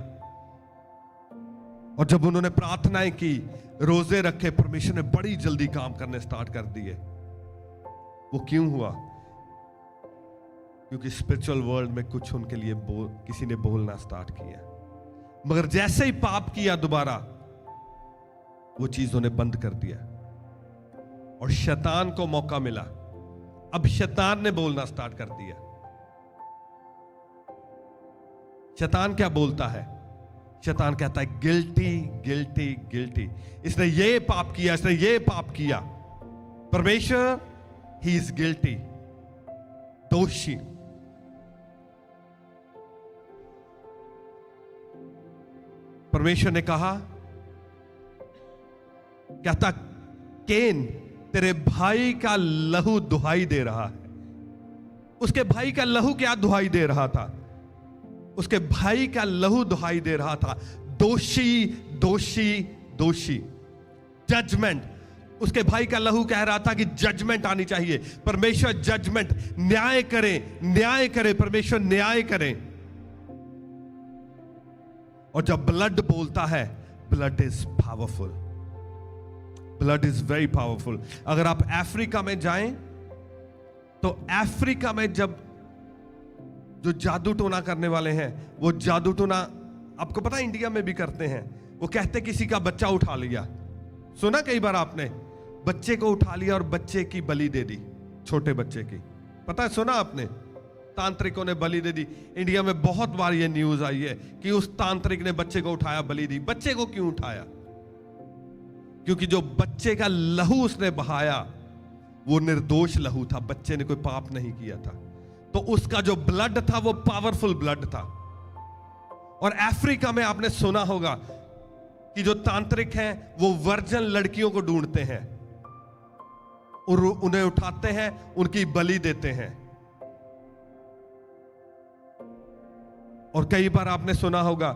और जब उन्होंने प्रार्थनाएं की, रोजे रखे, परमेश्वर ने बड़ी जल्दी काम करने स्टार्ट कर दिए। वो क्यों हुआ? क्योंकि स्पिरिचुअल वर्ल्ड में कुछ उनके लिए किसी ने बोलना स्टार्ट किया, मगर जैसे ही पाप किया दोबारा, वो चीज उन्हें बंद कर दिया और शैतान को मौका मिला। अब शैतान ने बोलना स्टार्ट कर दिया। शैतान क्या बोलता है? शैतान कहता है गिल्टी गिल्टी गिल्टी, इसने ये पाप किया, इसने ये पाप किया। परमेश्वर, ही इज गिल्टी, दोषी। परमेश्वर ने कहा, कहता केन, तेरे भाई का लहू दुहाई दे रहा है। उसके भाई का लहू क्या दुहाई दे रहा था? उसके भाई का लहू दुहाई दे रहा था दोषी दोषी दोषी, जजमेंट। उसके भाई का लहू कह रहा था कि जजमेंट आनी चाहिए। परमेश्वर जजमेंट, न्याय करे, न्याय करे, परमेश्वर न्याय करे। और जब ब्लड बोलता है, blood is powerful, blood is very powerful. अगर आप अफ्रीका में जाएं, तो अफ्रीका में जब जो जादू टोना करने वाले हैं, वो जादू टोना आपको पता है इंडिया में भी करते हैं। वो कहते किसी का बच्चा उठा लिया, सुना कई बार आपने, बच्चे को उठा लिया और बच्चे की बलि दे दी, छोटे बच्चे की, पता है, सुना आपने? तांत्रिकों ने बलि दे दी। इंडिया में बहुत बार ये न्यूज आई है कि उस तांत्रिक ने बच्चे को उठाया, बलि दी। बच्चे को क्यों उठाया? क्योंकि जो बच्चे का लहू उसने बहाया, वो निर्दोष लहू था, बच्चे ने कोई पाप नहीं किया था। तो उसका जो ब्लड था वो पावरफुल ब्लड था। और अफ्रीका में आपने सुना होगा कि जो तांत्रिक हैं वो वर्जन लड़कियों को ढूंढते हैं और उन्हें उठाते हैं, उनकी बलि देते हैं। और कई बार आपने सुना होगा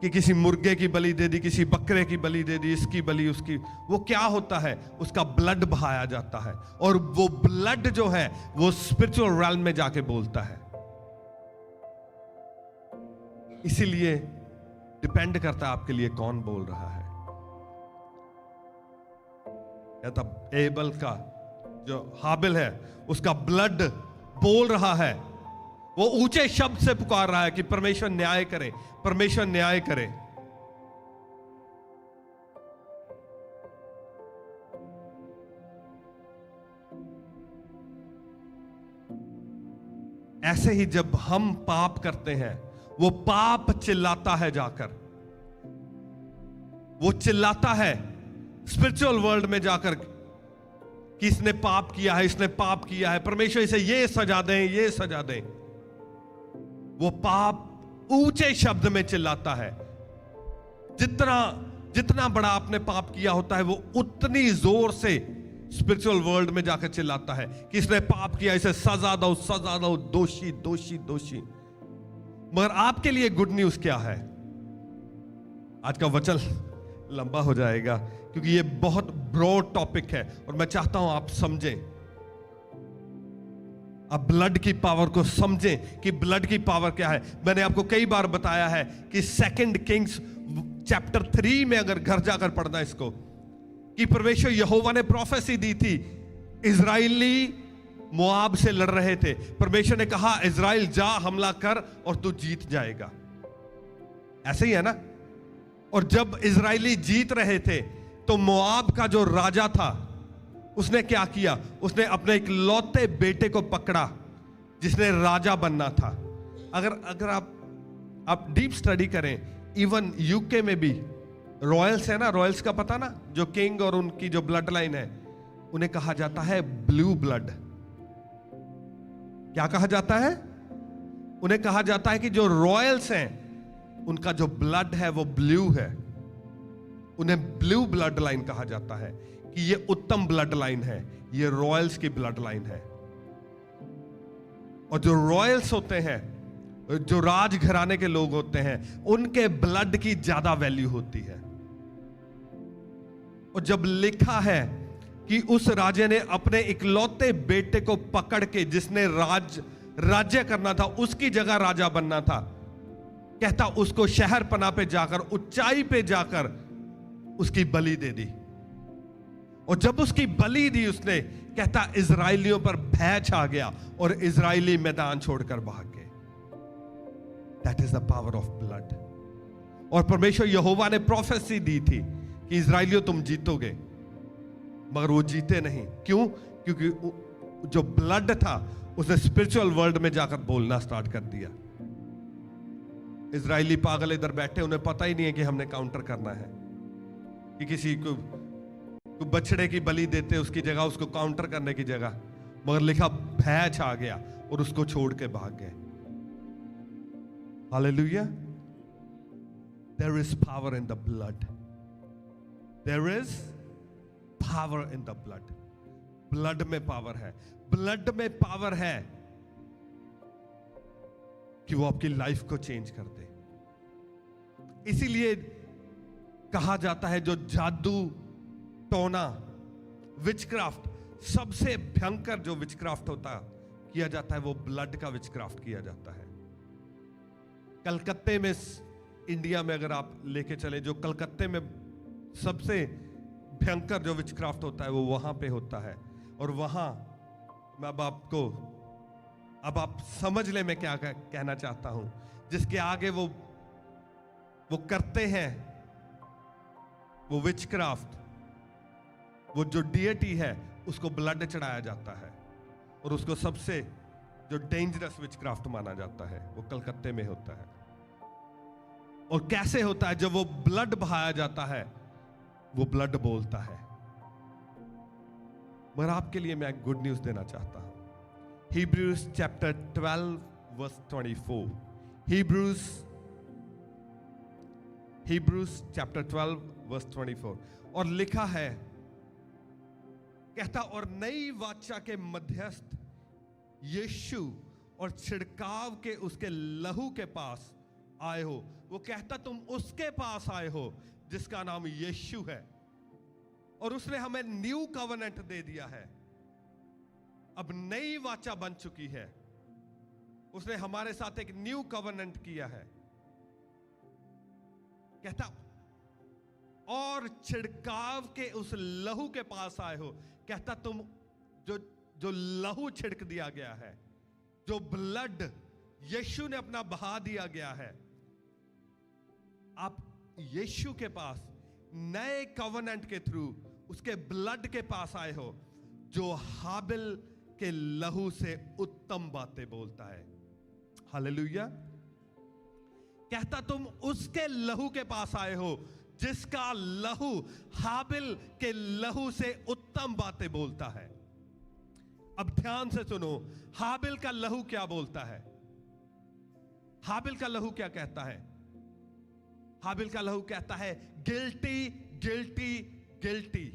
कि किसी मुर्गे की बलि दे दी, किसी बकरे की बलि दे दी, इसकी बलि उसकी। वो क्या होता है? उसका ब्लड बहाया जाता है, और वो ब्लड जो है वो स्पिरिचुअल realm में जाके बोलता है। इसीलिए डिपेंड करता है आपके लिए कौन बोल रहा है। कहता एबल का जो हाबिल है, उसका ब्लड बोल रहा है, वो ऊंचे शब्द से पुकार रहा है कि परमेश्वर न्याय करे, परमेश्वर न्याय करे। ऐसे ही जब हम पाप करते हैं, वो पाप चिल्लाता है जाकर, वो चिल्लाता है स्पिरिचुअल वर्ल्ड में जाकर कि इसने पाप किया है, इसने पाप किया है, परमेश्वर इसे ये सजा दें, ये सजा दें। वो पाप ऊंचे शब्द में चिल्लाता है। जितना बड़ा आपने पाप किया होता है, वो उतनी जोर से स्पिरिचुअल वर्ल्ड में जाकर चिल्लाता है कि इसने पाप किया, इसे सजा दो, सजा दो, दोषी दोषी दोषी। मगर आपके लिए गुड न्यूज क्या है? आज का वचन लंबा हो जाएगा क्योंकि ये बहुत ब्रॉड टॉपिक है और मैं चाहता हूं आप समझें, आप ब्लड की पावर को समझें कि ब्लड की पावर क्या है। मैंने आपको कई बार बताया है कि 2 किंग्स चैप्टर 3 में अगर घर जाकर पढ़ना इसको, कि परमेश्वर यहोवा ने प्रोफेसी दी थी। इजराइली मोआब से लड़ रहे थे, परमेश्वर ने कहा इजराइल जा हमला कर और तू जीत जाएगा। ऐसे ही है ना। और जब इजराइली जीत रहे थे तो मोआब का जो राजा था उसने क्या किया? उसने अपने एक लौते बेटे को पकड़ा जिसने राजा बनना था। अगर आप डीप स्टडी करें, इवन यूके में भी रॉयल्स है ना, रॉयल्स का पता ना, जो किंग और उनकी जो ब्लड लाइन है, उन्हें कहा जाता है ब्लू ब्लड। क्या कहा जाता है? उन्हें कहा जाता है कि जो रॉयल्स हैं उनका जो ब्लड है वो ब्लू है। उन्हें ब्लू ब्लड लाइन कहा जाता है कि ये उत्तम ब्लड लाइन है, ये रॉयल्स की ब्लड लाइन है। और जो रॉयल्स होते हैं, जो राजघराने के लोग होते हैं, उनके ब्लड की ज्यादा वैल्यू होती है। और जब लिखा है कि उस राजे ने अपने इकलौते बेटे को पकड़ के, जिसने राज्य करना था, उसकी जगह राजा बनना था, कहता उसको शहर पना पे जाकर, ऊंचाई पे जाकर उसकी बलि दे दी। और जब उसकी बलि दी उसने, कहता इजराइलियों पर भय छा गया और इजराइली मैदान छोड़कर भाग गए। That is the power of blood. और परमेश्वर यहोवा ने प्रोफेसी दी थी कि इजराइलियों तुम जीतोगे, मगर वो जीते नहीं। क्यों? क्योंकि जो ब्लड था उसने स्पिरिचुअल वर्ल्ड में जाकर बोलना स्टार्ट कर दिया। इजरायली पागल इधर बैठे, उन्हें पता ही नहीं है कि हमने काउंटर करना है, कि किसी को बछड़े की बलि देते उसकी जगह, उसको काउंटर करने की जगह, मगर लिखा भय छा गया और उसको छोड़ के भाग गए। Hallelujah. There is power in the blood. There is power in the blood. Blood में पावर है। ब्लड में पावर है कि वो आपकी लाइफ को चेंज कर दे। इसीलिए कहा जाता है जो जादू टोना विचक्राफ्ट, सबसे भयंकर जो विचक्राफ्ट होता किया जाता है वो ब्लड का विचक्राफ्ट किया जाता है। कलकत्ते में, इंडिया में अगर आप लेके चले, जो कलकत्ते में सबसे भयंकर जो विचक्राफ्ट होता है वो वहां पे होता है। और वहां मैं अब आप समझ ले मैं क्या कहना चाहता हूं। जिसके आगे वो करते हैं वो विचक्राफ्ट, वो जो डिएटी है उसको ब्लड चढ़ाया जाता है और उसको सबसे जो डेंजरस विचक्राफ्ट माना जाता है वो कलकत्ते में होता है। और कैसे होता है? जब वो ब्लड बहाया जाता है वो ब्लड बोलता है। मगर आपके लिए मैं गुड न्यूज देना चाहता हूं। Hebrews chapter 12 verse 24. Hebrews chapter 12 verse 24. और लिखा है, कहता और नई वाचा के मध्यस्थ यीशु और छिड़काव के उसके लहू के पास आए हो। वो कहता तुम उसके पास आए हो जिसका नाम यीशु है, और उसने हमें न्यू कवनेंट दे दिया है। अब नई वाचा बन चुकी है, उसने हमारे साथ एक न्यू कवनेंट किया है। कहता और छिड़काव के उस लहू के पास आए हो। कहता तुम जो लहू छिड़क दिया गया है, जो ब्लड यीशु ने अपना बहा दिया गया है, आप यीशु के पास नए कवनेंट के थ्रू उसके ब्लड के पास आए हो, जो हाबिल के लहू से उत्तम बातें बोलता है। हालेलुया। कहता तुम उसके लहू के पास आए हो जिसका लहू हाबिल के लहू से उत्तम बातें बोलता है। अब ध्यान से सुनो, हाबिल का लहू क्या बोलता है? हाबिल का लहू क्या कहता है? हाबिल का लहू कहता है गिल्टी गिल्टी गिल्टी।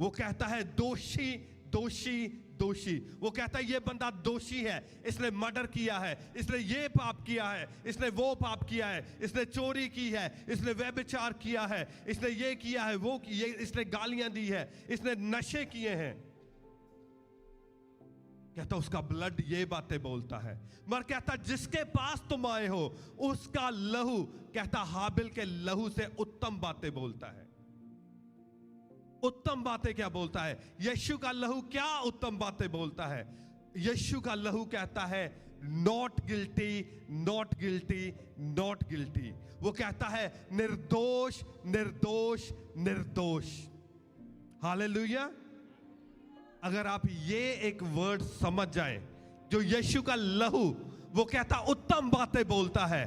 वो कहता है दोषी दोषी दोषी। वो कहता है ये बंदा दोषी है, इसने मर्डर किया है, इसने ये पाप किया है, इसने वो पाप किया है, इसने चोरी की है, इसने व्यभिचार किया है, इसने ये किया है, वो ये, इसने गालियां दी है, इसने नशे किए हैं। कहता उसका ब्लड ये बातें बोलता है। मगर कहता जिसके पास तुम आए हो उसका लहू, कहता हाबिल के लहू से उत्तम बातें बोलता है। उत्तम बातें क्या बोलता है? यीशु का लहू क्या उत्तम बातें बोलता है? यीशु का लहू कहता है not guilty not guilty not guilty. वो कहता है निर्दोष निर्दोष निर्दोष। हालेलुया। अगर आप ये एक वर्ड समझ जाएं, जो यीशु का लहू वो कहता उत्तम बातें बोलता है,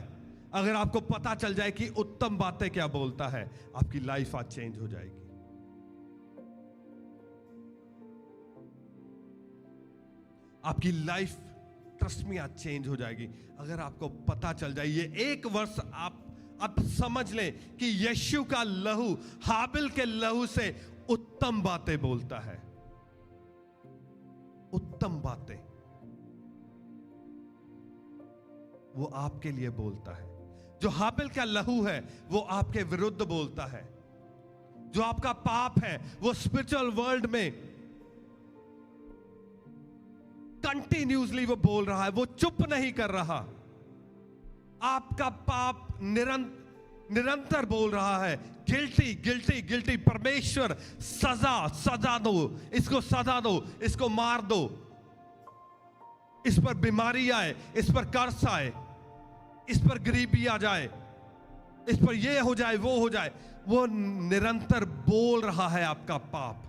अगर आपको पता चल जाए कि उत्तम बातें क्या बोलता है, आपकी लाइफ आज चेंज हो जाएगी। आपकी लाइफ ट्रस्ट में आज चेंज हो जाएगी अगर आपको पता चल जाए। ये एक वर्ष आप समझ लें कि यीशु का लहू हाबिल के लहू से उत्तम बातें बोलता है। उत्तम बातें वो आपके लिए बोलता है। जो हाबिल का लहू है वो आपके विरुद्ध बोलता है। जो आपका पाप है वो स्पिरिचुअल वर्ल्ड में कंटिन्यूसली वो बोल रहा है, वो चुप नहीं कर रहा। आपका पाप निरंतर बोल रहा है गिल्टी गिल्टी गिल्टी। परमेश्वर सजा दो, इसको सजा दो, इसको मार दो, इस पर बीमारी आए, इस पर कर्ज आए, इस पर गरीबी आ जाए, इस पर ये हो जाए वो हो जाए। वो निरंतर बोल रहा है आपका पाप।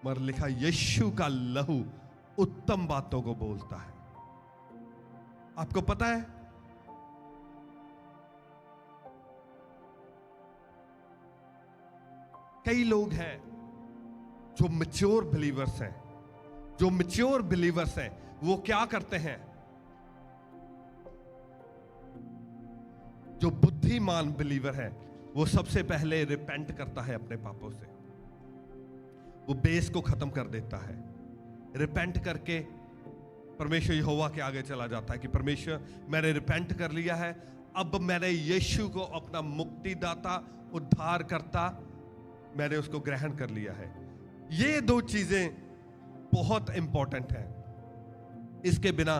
मगर लिखा यीशु का लहू उत्तम बातों को बोलता है। आपको पता है कई लोग हैं जो मैच्योर बिलीवर्स हैं, जो मैच्योर बिलीवर्स हैं वो क्या करते हैं? जो बुद्धिमान बिलीवर है वो सबसे पहले रिपेंट करता है अपने पापों से। वो बेस को खत्म कर देता है। रिपेंट करके परमेश्वर यहोवा के आगे चला जाता है कि परमेश्वर मैंने रिपेंट कर लिया है, अब मैंने यीशु को अपना मुक्तिदाता उद्धार करता मैंने उसको ग्रहण कर लिया है। ये दो चीजें बहुत इंपॉर्टेंट हैं। इसके बिना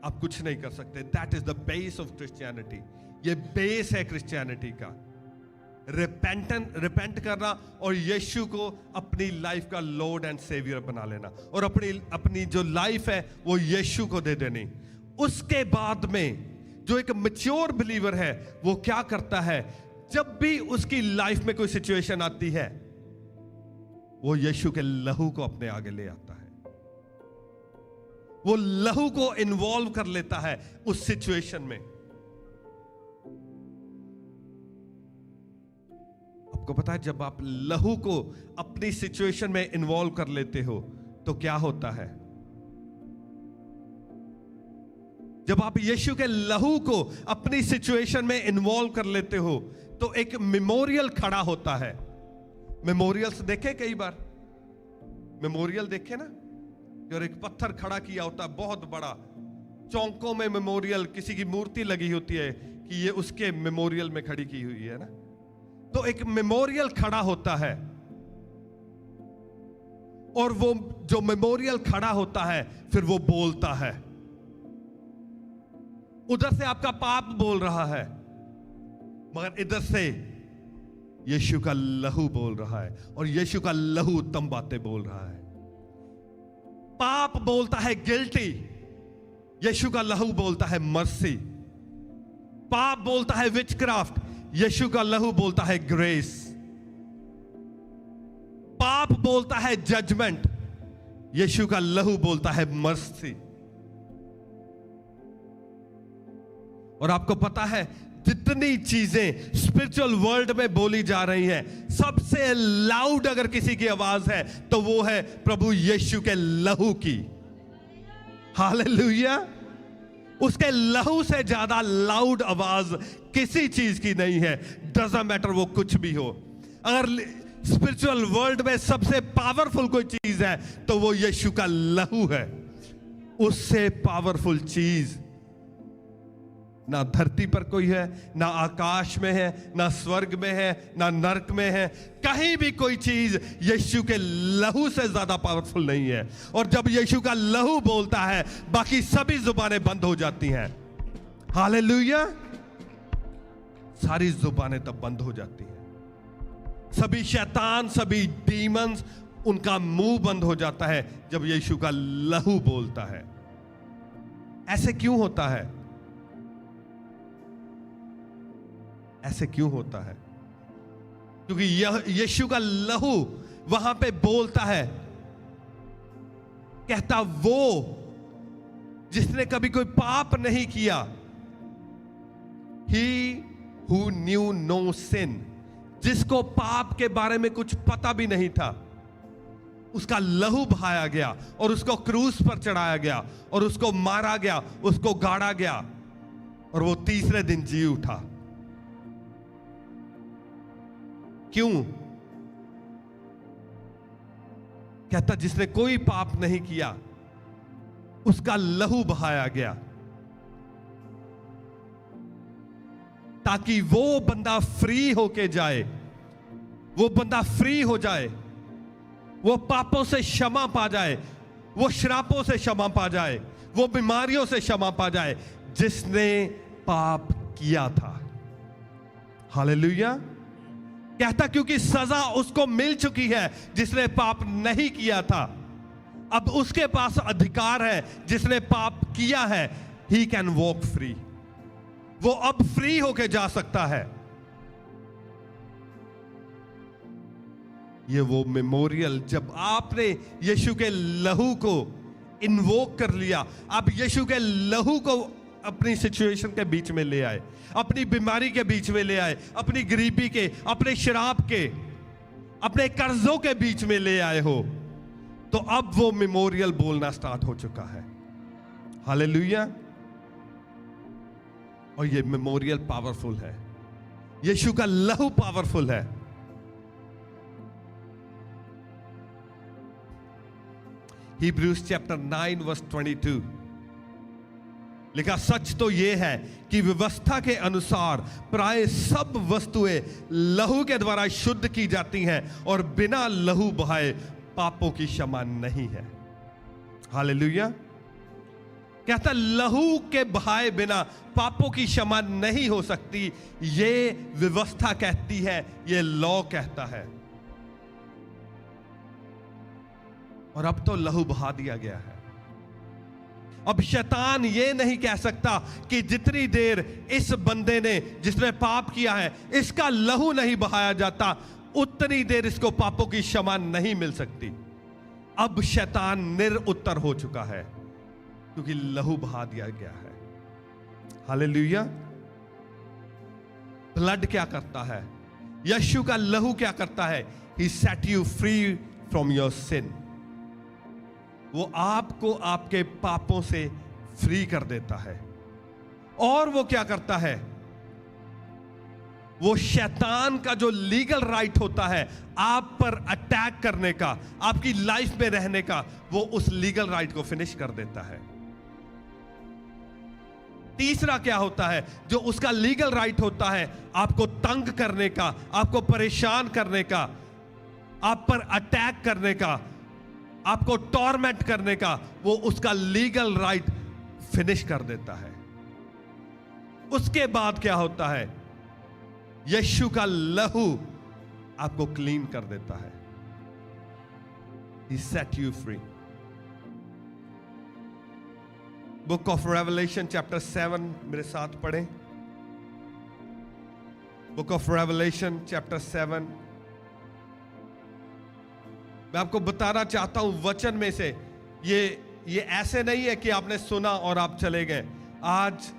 आप कुछ नहीं कर सकते। That is the base of Christianity. ये बेस है क्रिश्चियनिटी का। रिपेंट करना और यीशु को अपनी लाइफ का लॉर्ड एंड सेवियर बना लेना और अपनी जो लाइफ है वो यीशु को दे देनी। उसके बाद में जो एक मैच्योर बिलीवर है वो क्या करता है? जब भी उसकी लाइफ में कोई सिचुएशन आती है वो यीशु के लहू को अपने आगे ले आता है। वो लहू को इन्वॉल्व कर लेता है उस सिचुएशन में। आपको पता है जब आप लहू को अपनी सिचुएशन में इन्वॉल्व कर लेते हो तो क्या होता है? जब आप यीशु के लहू को अपनी सिचुएशन में इन्वॉल्व कर लेते हो तो एक मेमोरियल खड़ा होता है। मेमोरियल्स देखे कई बार? मेमोरियल देखे ना, और एक पत्थर खड़ा किया होता है बहुत बड़ा। चौकों में मेमोरियल, किसी की मूर्ति लगी होती है कि ये उसके मेमोरियल में खड़ी की हुई है ना। तो एक मेमोरियल खड़ा होता है और वो जो मेमोरियल खड़ा होता है फिर वो बोलता है। उधर से आपका पाप बोल रहा है मगर इधर से यीशु का लहू बोल रहा है और यीशु का लहू उत्तम बातें बोल रहा है। पाप बोलता है गिल्टी, यीशु का लहू बोलता है मर्सी। पाप बोलता है विचक्राफ्ट, यीशु का लहू बोलता है ग्रेस। पाप बोलता है जजमेंट, यीशु का लहू बोलता है मर्सी। और आपको पता है जितनी चीजें स्पिरिचुअल वर्ल्ड में बोली जा रही हैं, सबसे लाउड अगर किसी की आवाज है तो वो है प्रभु यीशु के लहू की। हालेलुया। उसके लहू से ज्यादा लाउड आवाज किसी चीज की नहीं है। डजंट मैटर वो कुछ भी हो। अगर स्पिरिचुअल वर्ल्ड में सबसे पावरफुल कोई चीज है तो वो यीशु का लहू है। उससे पावरफुल चीज ना धरती पर कोई है, ना आकाश में है, ना स्वर्ग में है, ना नरक में है। कहीं भी कोई चीज यीशु के लहू से ज्यादा पावरफुल नहीं है। और जब यीशु का लहू बोलता है बाकी सभी जुबानें बंद हो जाती हैं। हालेलुया। सारी जुबानें तब बंद हो जाती हैं। सभी शैतान, सभी डीमंस, उनका मुंह बंद हो जाता है जब यीशु का लहू बोलता है। ऐसे क्यों होता है? ऐसे क्यों होता है? क्योंकि यीशु का लहू वहां पे बोलता है, कहता वो जिसने कभी कोई पाप नहीं किया, he who knew no sin, जिसको पाप के बारे में कुछ पता भी नहीं था, उसका लहू बहाया गया और उसको क्रूस पर चढ़ाया गया और उसको मारा गया, उसको गाड़ा गया और वो तीसरे दिन जी उठा। क्यों? कहता जिसने कोई पाप नहीं किया उसका लहू बहाया गया ताकि वो बंदा फ्री होके जाए, वो बंदा फ्री हो जाए, वो पापों से क्षमा पा जाए, वो श्रापों से क्षमा पा जाए, वो बीमारियों से क्षमा पा जाए जिसने पाप किया था। हालेलुया। कहता क्योंकि सजा उसको मिल चुकी है जिसने पाप नहीं किया था। अब उसके पास अधिकार है, जिसने पाप किया है, ही कैन वॉक फ्री। वो अब फ्री होके जा सकता है। ये वो मेमोरियल, जब आपने यीशु के लहू को इन्वोक कर लिया, आप यीशु के लहू को अपनी सिचुएशन के बीच में ले आए, अपनी बीमारी के बीच में ले आए, अपनी गरीबी के, अपने शराब के, अपने कर्जों के बीच में ले आए हो, तो अब वो मेमोरियल बोलना स्टार्ट हो चुका है। हालेलुया। और ये मेमोरियल पावरफुल है। यीशु का लहू पावरफुल है। Hebrews chapter 9 verse 22 लिखा, सच तो यह है कि व्यवस्था के अनुसार प्राय सब वस्तुएं लहू के द्वारा शुद्ध की जाती हैं और बिना लहू बहाए पापों की क्षमा नहीं है। हालेलुया। कहता लहू के बहाए बिना पापों की क्षमा नहीं हो सकती। ये व्यवस्था कहती है, ये लॉ कहता है। और अब तो लहू बहा दिया गया है। अब शैतान ये नहीं कह सकता कि जितनी देर इस बंदे ने, जिसने पाप किया है, इसका लहू नहीं बहाया जाता, उतनी देर इसको पापों की क्षमा नहीं मिल सकती। अब शैतान निरुत्तर हो चुका है क्योंकि लहू बहा दिया गया है। हालेलुया। ब्लड क्या करता है? यीशु का लहू क्या करता है? He set you free from your sin. वो आपको आपके पापों से फ्री कर देता है। और वो क्या करता है? वो शैतान का जो लीगल राइट होता है आप पर अटैक करने का, आपकी लाइफ में रहने का, वो उस लीगल राइट को फिनिश कर देता है। तीसरा क्या होता है? जो उसका लीगल राइट होता है आपको तंग करने का, आपको परेशान करने का, आप पर अटैक करने का, आपको टॉर्मेंट करने का, वो उसका लीगल राइट फिनिश कर देता है। उसके बाद क्या होता है? यीशु का लहू आपको क्लीन कर देता है। He set you free. Book of revelation chapter 7 मेरे साथ पढ़ें। Book of revelation chapter 7। मैं आपको बताना चाहता हूं वचन में से, ये ऐसे नहीं है कि आपने सुना और आप चले गए। आज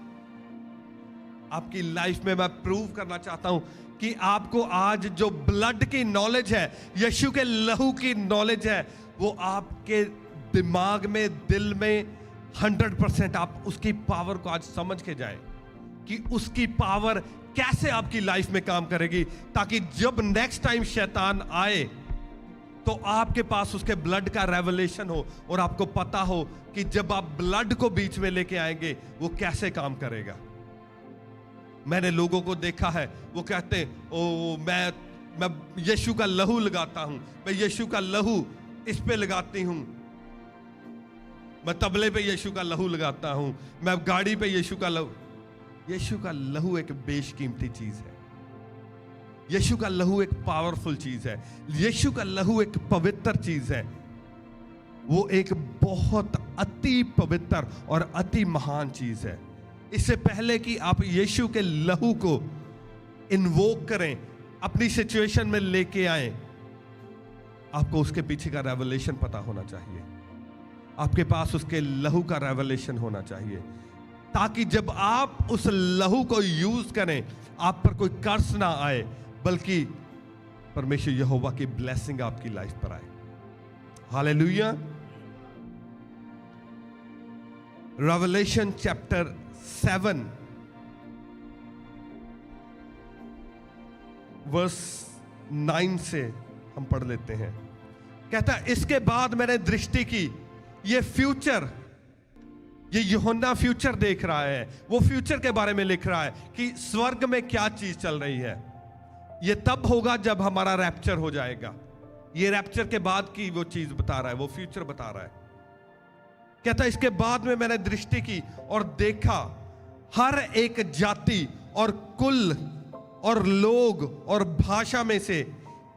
आपकी लाइफ में मैं प्रूव करना चाहता हूं कि आपको आज जो ब्लड की नॉलेज है, यीशु के लहू की नॉलेज है, वो आपके दिमाग में, दिल में 100% आप उसकी पावर को आज समझ के जाएं कि उसकी पावर कैसे आपकी लाइफ में काम करेगी, ताकि जब नेक्स्ट टाइम शैतान आए तो आपके पास उसके ब्लड का रेवलेशन हो और आपको पता हो कि जब आप ब्लड को बीच में लेके आएंगे वो कैसे काम करेगा। मैंने लोगों को देखा है, वो कहते हैं ओ मैं यीशु का लहू लगाता हूं, मैं यीशु का लहू इस पे लगाती हूं, मैं तबले पे यीशु का लहू लगाता हूं, मैं गाड़ी पे यीशु का लहू। यीशु का लहू एक बेशकीमती चीज है। यीशु का लहू एक पावरफुल चीज है। यीशु का लहू एक पवित्र चीज है। वो एक बहुत अति पवित्र और अति महान चीज है। इससे पहले कि आप यीशु के लहू को इन्वोक करें, अपनी सिचुएशन में लेके आए, आपको उसके पीछे का रेवलेशन पता होना चाहिए। आपके पास उसके लहू का रेवलेशन होना चाहिए, ताकि जब आप उस लहू को यूज करें आप पर कोई कर्स ना आए, बल्कि परमेश्वर यहोवा की ब्लेसिंग आपकी लाइफ पर आए। हालेलुया। रेवलेशन चैप्टर 7 वर्स 9 से हम पढ़ लेते हैं। कहता है, इसके बाद मैंने दृष्टि की, ये फ्यूचर, ये यूहन्ना फ्यूचर देख रहा है, वो फ्यूचर के बारे में लिख रहा है कि स्वर्ग में क्या चीज चल रही है। ये तब होगा जब हमारा रैप्चर हो जाएगा। ये रैप्चर के बाद की वो चीज बता रहा है, वो फ्यूचर बता रहा है। कहता है, इसके बाद में मैंने दृष्टि की और देखा हर एक जाति और कुल और लोग और भाषा में से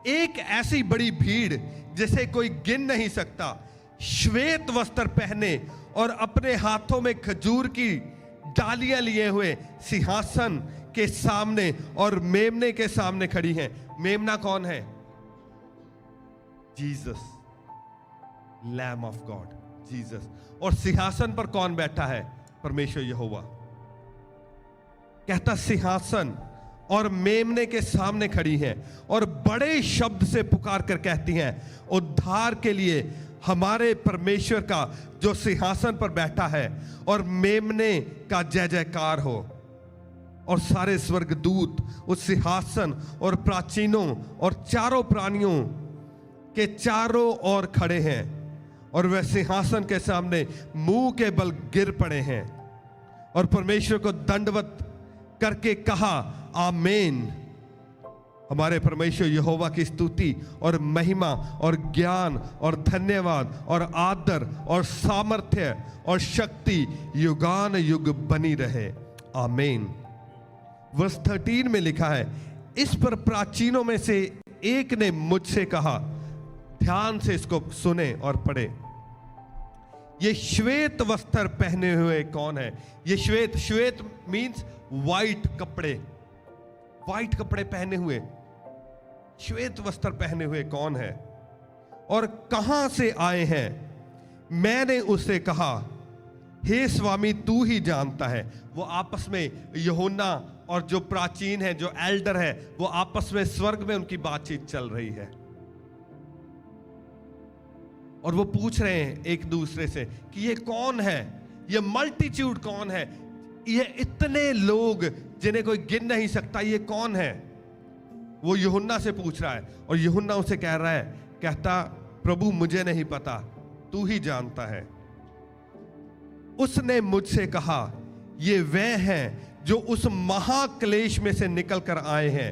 एक ऐसी बड़ी भीड़ जिसे कोई गिन नहीं सकता, श्वेत वस्त्र पहने और अपने हाथों में खजूर की डालियां लिए हुए सिंहासन के सामने और मेमने के सामने खड़ी हैं। मेमना कौन है? Jesus, lamb of God, Jesus. और सिंहासन पर कौन बैठा है? परमेश्वर यहोवा। कहता सिंहासन और मेमने के सामने खड़ी हैं और बड़े शब्द से पुकार कर कहती हैं, उद्धार के लिए हमारे परमेश्वर का जो सिंहासन पर बैठा है और मेमने का जय जयकार हो। और सारे स्वर्गदूत उस सिंहासन और प्राचीनों और चारों प्राणियों के चारों ओर खड़े हैं और वह सिंहासन के सामने मुंह के बल गिर पड़े हैं और परमेश्वर को दंडवत करके कहा, आमीन। हमारे परमेश्वर यहोवा की स्तुति और महिमा और ज्ञान और धन्यवाद और आदर और सामर्थ्य और शक्ति युगान युग बनी रहे, आमीन। वर्स 13 में लिखा है, इस पर प्राचीनों में से एक ने मुझसे कहा, ध्यान से इसको सुने और पढ़े, ये श्वेत वस्त्र पहने हुए कौन है? ये श्वेत, श्वेत मीन्स वाइट कपड़े, वाइट कपड़े पहने हुए, श्वेत वस्त्र पहने हुए कौन है और कहां से आए हैं? मैंने उससे कहा, हे स्वामी तू ही जानता है। वो आपस में, यूहन्ना और जो प्राचीन है, जो एल्डर है, वो आपस में स्वर्ग में उनकी बातचीत चल रही है और वो पूछ रहे हैं एक दूसरे से कि ये कौन है, ये मल्टीट्यूड कौन है, ये इतने लोग जिन्हें कोई गिन नहीं सकता, ये कौन है? वो यूहन्ना से पूछ रहा है और यूहन्ना उसे कह रहा है, कहता प्रभु मुझे नहीं पता, तू ही जानता है। उसने मुझसे कहा, ये वे हैं जो उस महाक्लेश में से निकल कर आए हैं,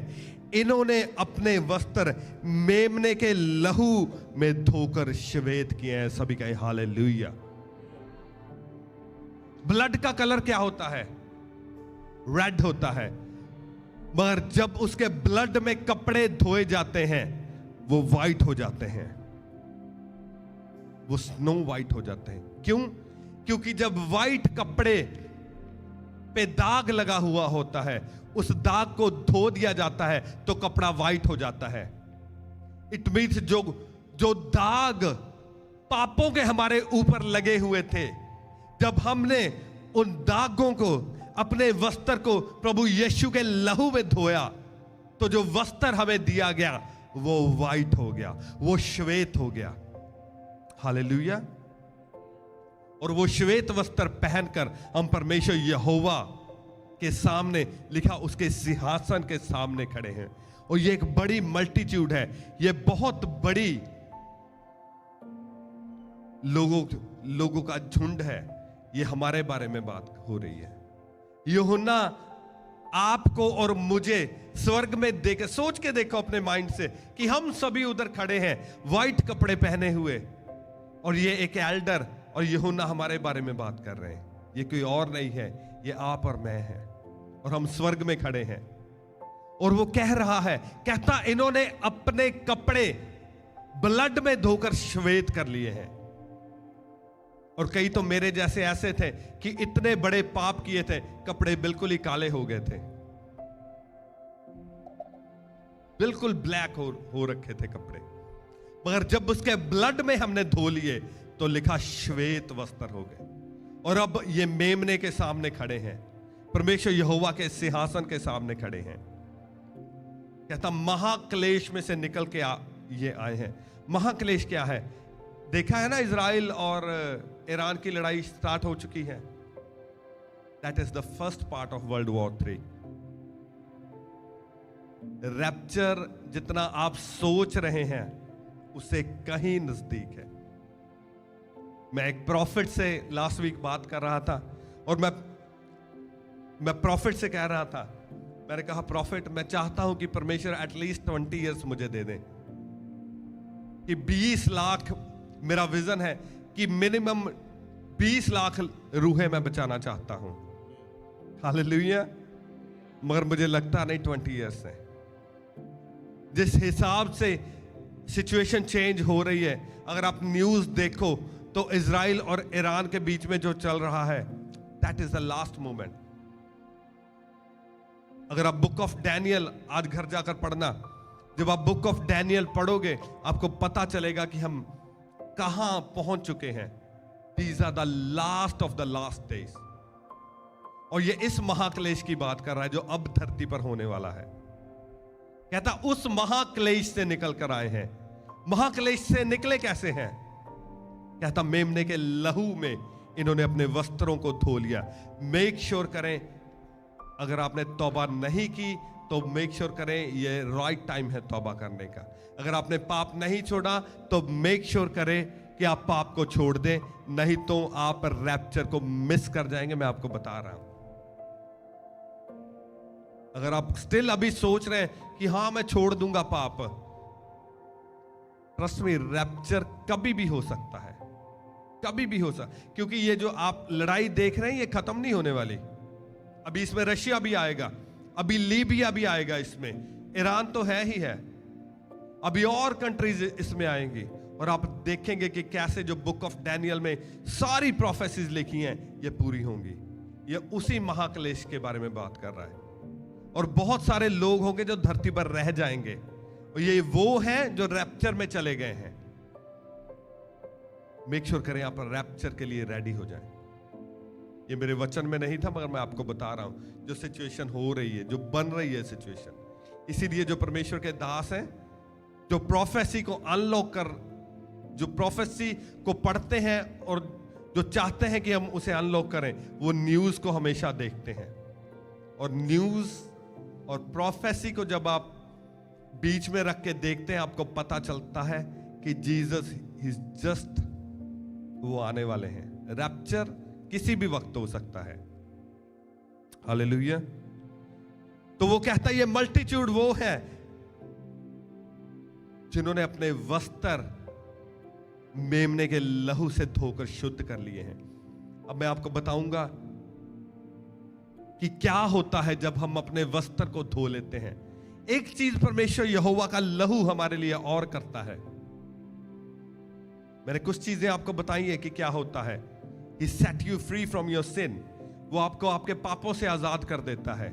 इन्होंने अपने वस्त्र मेमने के लहू में धोकर श्वेत किए हैं। सभी कहे हालेलुया। ब्लड का कलर क्या होता है? रेड होता है, मगर जब उसके ब्लड में कपड़े धोए जाते हैं वो वाइट हो जाते हैं, वो स्नो वाइट हो जाते हैं। क्यों? क्योंकि जब वाइट कपड़े पे दाग लगा हुआ होता है, उस दाग को धो दिया जाता है तो कपड़ा वाइट हो जाता है। इट मीन्स जो दाग पापों के हमारे ऊपर लगे हुए थे, जब हमने उन दागों को अपने वस्त्र को प्रभु यीशु के लहू में धोया, तो जो वस्त्र हमें दिया गया वो वाइट हो गया, वो श्वेत हो गया। हालेलुया। और वो श्वेत वस्त्र पहनकर हम परमेश्वर यहोवा के सामने, लिखा उसके सिंहासन के सामने खड़े हैं। और ये एक बड़ी मल्टीट्यूड है, ये बहुत बड़ी लोगों का झुंड है। ये हमारे बारे में बात हो रही है। यूहन्ना आपको और मुझे स्वर्ग में देखे, सोच के देखो अपने माइंड से कि हम सभी उधर खड़े हैं व्हाइट कपड़े पहने हुए, और ये एक एल्डर और यूहन्ना हमारे बारे में बात कर रहे हैं। ये कोई और नहीं है, ये आप और मैं हैं, और हम स्वर्ग में खड़े हैं। और वो कह रहा है, कहता इन्होंने अपने कपड़े ब्लड में धोकर श्वेत कर लिए हैं। और कई तो मेरे जैसे ऐसे थे कि इतने बड़े पाप किए थे, कपड़े बिल्कुल ही काले हो गए थे, बिल्कुल ब्लैक हो रखे थे कपड़े। मगर जब उसके ब्लड में हमने धो लिए तो लिखा श्वेत वस्त्र हो गए। और अब ये मेमने के सामने खड़े हैं, परमेश्वर यहोवा के सिंहासन के सामने खड़े हैं। कहता महाक्लेश में से निकल के ये आए हैं। महाक्लेश क्या है? देखा है ना, इजराइल और ईरान की लड़ाई स्टार्ट हो चुकी है। That is the first part of world war 3। Rapture जितना आप सोच रहे हैं उससे कहीं नजदीक है। मैं एक प्रॉफिट से लास्ट वीक बात कर रहा था, और मैं प्रॉफिट से कह रहा था, मैंने कहा प्रॉफिट, मैं चाहता हूं कि परमेश्वर एटलीस्ट 20 इयर्स मुझे दे दें, कि 20 लाख मेरा विजन है कि मिनिमम 20 लाख रूहें मैं बचाना चाहता हूं। हालेलुया। मगर मुझे लगता नहीं 20 इयर्स है। जिस हिसाब से सिचुएशन चेंज हो रही है, अगर आप न्यूज़ देखो तो इजराइल और ईरान के बीच में जो चल रहा है, that is the last moment. अगर आप बुक ऑफ डैनियल आज घर जाकर पढ़ना, जब आप बुक ऑफ डैनियल पढ़ोगे आपको पता चलेगा कि हम कहां पहुंच चुके हैं। These are the last of the last days. और ये इस महाक्लेश की बात कर रहा है जो अब धरती पर होने वाला है। कहता उस महाक्लेश से निकल कर आए हैं। महाक्लेश से निकले कैसे हैं? कहता मेमने के लहू में इन्होंने अपने वस्त्रों को धो लिया। मेक श्योर करें, अगर आपने तौबा नहीं की तो मेक श्योर करें ये राइट टाइम है तौबा करने का। अगर आपने पाप नहीं छोड़ा तो मेक श्योर करें कि आप पाप को छोड़ दें, नहीं तो आप रैप्चर को मिस कर जाएंगे। मैं आपको बता रहा हूं। अगर आप स्टिल अभी सोच रहे हैं कि हां मैं छोड़ दूंगा पाप, ट्रस्ट मी, रैप्चर कभी भी हो सकता है, कभी भी हो सकता, क्योंकि ये जो आप लड़ाई देख रहे हैं ये खत्म नहीं होने वाली। अभी इसमें रशिया भी आएगा, अभी लीबिया भी आएगा, इसमें ईरान तो है ही है, अभी और कंट्रीज इसमें आएंगी। और आप देखेंगे कि कैसे जो बुक ऑफ डैनियल में सारी प्रोफेसीज लिखी हैं ये पूरी होंगी। ये उसी महाक्लेश के बारे में बात कर रहा है। और बहुत सारे लोग होंगे जो धरती पर रह जाएंगे, और ये वो हैं जो रैप्चर में चले गए हैं। मेक श्योर करें आप रैप्चर के लिए रेडी हो जाएं। ये मेरे वचन में नहीं था, मगर मैं आपको बता रहा हूं जो सिचुएशन हो रही है, जो बन रही है सिचुएशन। इसीलिए जो परमेश्वर के दास हैं, जो प्रोफेसी को अनलॉक कर, जो प्रोफेसी को पढ़ते हैं और जो चाहते हैं कि हम उसे अनलॉक करें, वो न्यूज़ को हमेशा देखते हैं। और न्यूज़ और प्रोफेसी को जब आप बीच में रख के देखते हैं, आपको पता चलता है कि जीसस इज जस्ट, वो आने वाले हैं। रैप्चर किसी भी वक्त हो सकता है। हालेलुया। तो वो कहता है ये मल्टीट्यूड वो है जिन्होंने अपने वस्त्र मेमने के लहू से धोकर शुद्ध कर लिए हैं। अब मैं आपको बताऊंगा कि क्या होता है जब हम अपने वस्त्र को धो लेते हैं। एक चीज परमेश्वर यहोवा का लहू हमारे लिए और करता है। मैंने कुछ चीजें आपको बताई है कि क्या होता है। He set you free from your sin। वो आपको आपके पापों से आजाद कर देता है,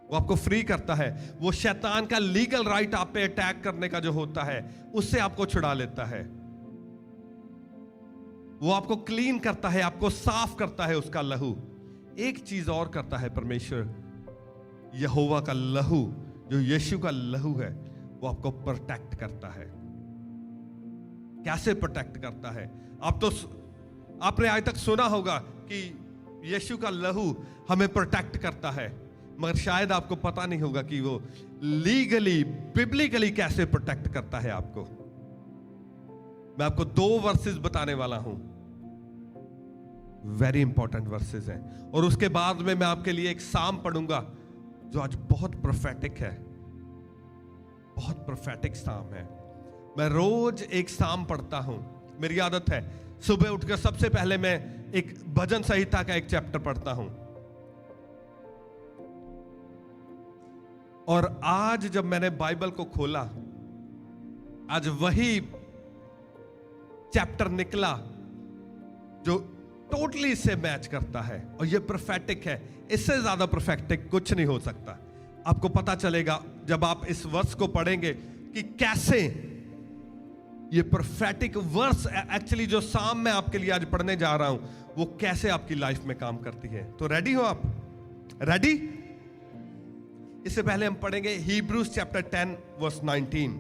वो आपको फ्री करता है। वो शैतान का लीगल राइट आप पे अटैक करने का जो होता है, उससे आपको छुड़ा लेता है। वो आपको क्लीन करता है, आपको साफ करता है उसका लहू। एक चीज और करता है परमेश्वर, यहोवा का लहू, जो यीशु का लहू है, वो आपको प्रोटेक्ट करता है। कैसे प्रोटेक्ट करता है? आपने आज तक सुना होगा कि यीशु का लहू हमें प्रोटेक्ट करता है, मगर शायद आपको पता नहीं होगा कि वो लीगली, बिब्लिकली कैसे प्रोटेक्ट करता है आपको। मैं आपको 2 वर्सेस बताने वाला हूं, वेरी इंपॉर्टेंट वर्सेस हैं, और उसके बाद में मैं आपके लिए एक साम पढ़ूंगा जो आज बहुत प्रोफेटिक है, बहुत प्रोफेटिक साम है। मैं रोज एक साम पढ़ता हूं, मेरी आदत है सुबह उठकर सबसे पहले मैं एक भजन संहिता का एक चैप्टर पढ़ता हूं। और आज जब मैंने बाइबल को खोला, आज वही चैप्टर निकला जो टोटली इससे मैच करता है, और ये प्रोफेटिक है। इससे ज्यादा प्रोफेटिक कुछ नहीं हो सकता। आपको पता चलेगा जब आप इस वर्स को पढ़ेंगे कि कैसे ये प्रोफेटिक वर्स, एक्चुअली जो साम मैं आपके लिए आज पढ़ने जा रहा हूं, वो कैसे आपकी लाइफ में काम करती है। तो रेडी हो आप? रेडी? इससे पहले हम पढ़ेंगे Hebrews चैप्टर 10 वर्स 19।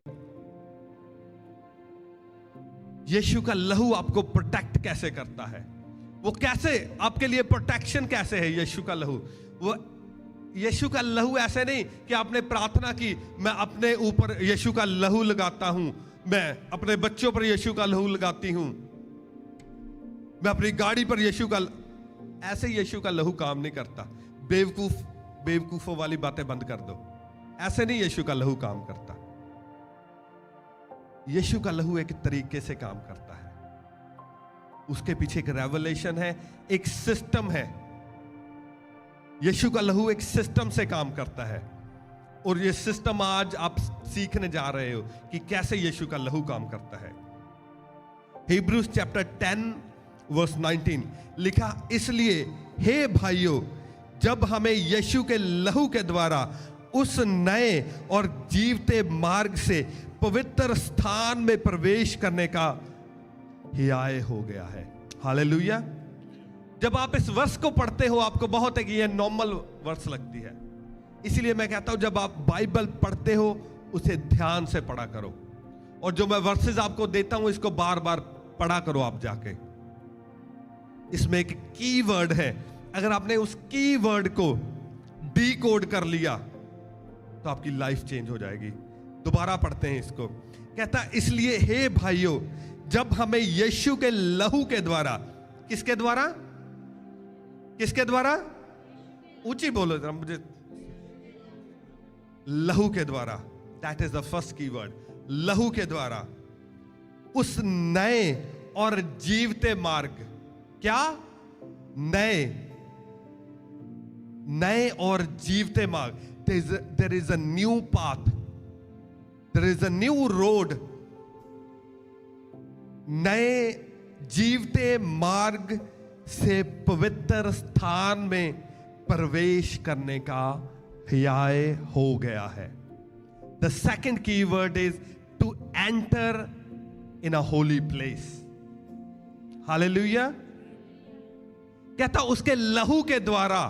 यीशु का लहू आपको प्रोटेक्ट कैसे करता है, वो कैसे आपके लिए प्रोटेक्शन कैसे है यीशु का लहू। वो यीशु का लहू ऐसे नहीं कि आपने प्रार्थना की, मैं अपने ऊपर यीशु का लहू लगाता हूं, मैं अपने बच्चों पर यीशु का लहू लगाती हूं, मैं अपनी गाड़ी पर यीशु का, ऐसे यीशु का लहू काम नहीं करता। बेवकूफों वाली बातें बंद कर दो, ऐसे नहीं यीशु का लहू काम करता। यीशु का लहू एक तरीके से काम करता है, उसके पीछे एक रेवलेशन है, एक सिस्टम है। यीशु का लहू एक सिस्टम से काम करता है, और ये सिस्टम आज आप सीखने जा रहे हो कि कैसे यीशु का लहू काम करता है। Hebrews चैप्टर 10 वर्स 19 लिखा, इसलिए हे भाइयों, जब हमें यीशु के लहू के द्वारा उस नए और जीवते मार्ग से पवित्र स्थान में प्रवेश करने का हियाए हो गया है। हालेलुया। जब आप इस वर्स को पढ़ते हो, आपको बहुत है कि यह नॉर्मल वर्स लगती है, इसलिए मैं कहता हूं जब आप बाइबल पढ़ते हो उसे ध्यान से पढ़ा करो, और जो मैं वर्सेस आपको देता हूं इसको बार बार पढ़ा करो आप जाके। इसमें एक की वर्ड है, अगर आपने उस की वर्ड को डी कोड कर लिया तो आपकी लाइफ चेंज हो जाएगी। दोबारा पढ़ते हैं इसको। कहता इसलिए हे भाइयों, जब हमें यीशु के लहू के द्वारा, किसके द्वारा? किसके द्वारा? ऊंची बोलो जरा मुझे। लहू के द्वारा, that is the first keyword. लहू के द्वारा उस नए और जीवते मार्ग, क्या? नए और जीवते मार्ग। There is a new path, there is a new road. नए जीवते मार्ग से पवित्र स्थान में प्रवेश करने का हियाए हो गया है। The second key word is to enter in a holy place. Hallelujah. कहता उसके लहू के द्वारा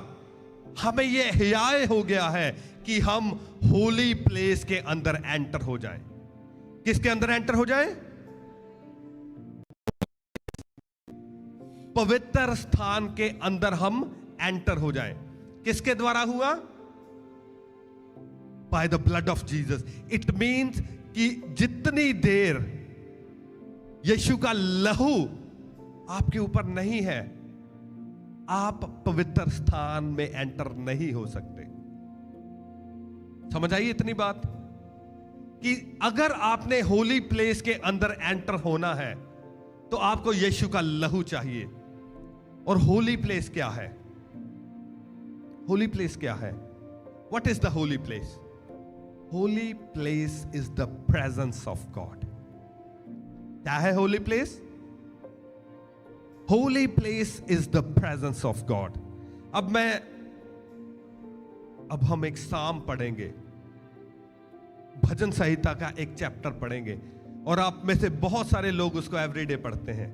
हमें यह हियाए हो गया है कि हम होली प्लेस के अंदर एंटर हो जाएं। किसके अंदर एंटर हो जाएं? पवित्र स्थान के अंदर हम एंटर हो जाएं। किसके द्वारा हुआ? By the blood of Jesus. It means कि जितनी देर यीशु का लहू आपके ऊपर नहीं है, आप पवित्र स्थान में एंटर नहीं हो सकते। समझ आई इतनी बात कि अगर आपने होली प्लेस के अंदर एंटर होना है तो आपको यीशु का लहू चाहिए। और होली प्लेस क्या है? होली प्लेस क्या है? What is the holy place? Holy place is the presence of God. क्या है holy place? Holy place is the presence of God. अब हम एक साम पढ़ेंगे, भजन संहिता का एक चैप्टर पढ़ेंगे, और आप में से बहुत सारे लोग उसको एवरीडे पढ़ते हैं,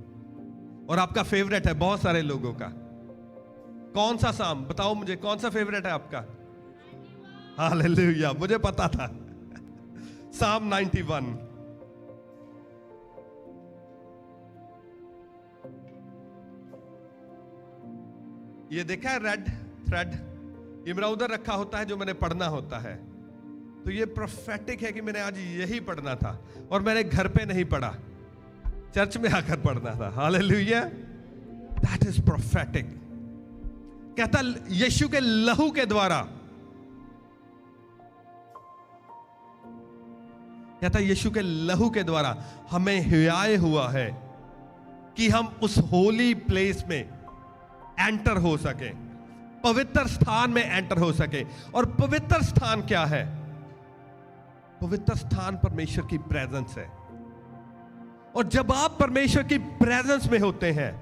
और आपका फेवरेट है बहुत सारे लोगों का। कौन सा साम बताओ मुझे, कौन सा फेवरेट है आपका? हालेलुया, मुझे पता था। साम 91। ये देखा है रेड थ्रेड, ये मेरा उधर रखा होता है जो मैंने पढ़ना होता है। तो ये प्रोफेटिक है कि मैंने आज यही पढ़ना था और मैंने घर पे नहीं पढ़ा, चर्च में आकर पढ़ना था। Hallelujah, that is prophetic. कहता यीशु के लहू के द्वारा, कहता यीशु के लहू के द्वारा हमें हियाए हुआ है कि हम उस होली प्लेस में एंटर हो सके, पवित्र स्थान में एंटर हो सके। और पवित्र स्थान क्या है? पवित्र स्थान परमेश्वर की प्रेजेंस है। और जब आप परमेश्वर की प्रेजेंस में होते हैं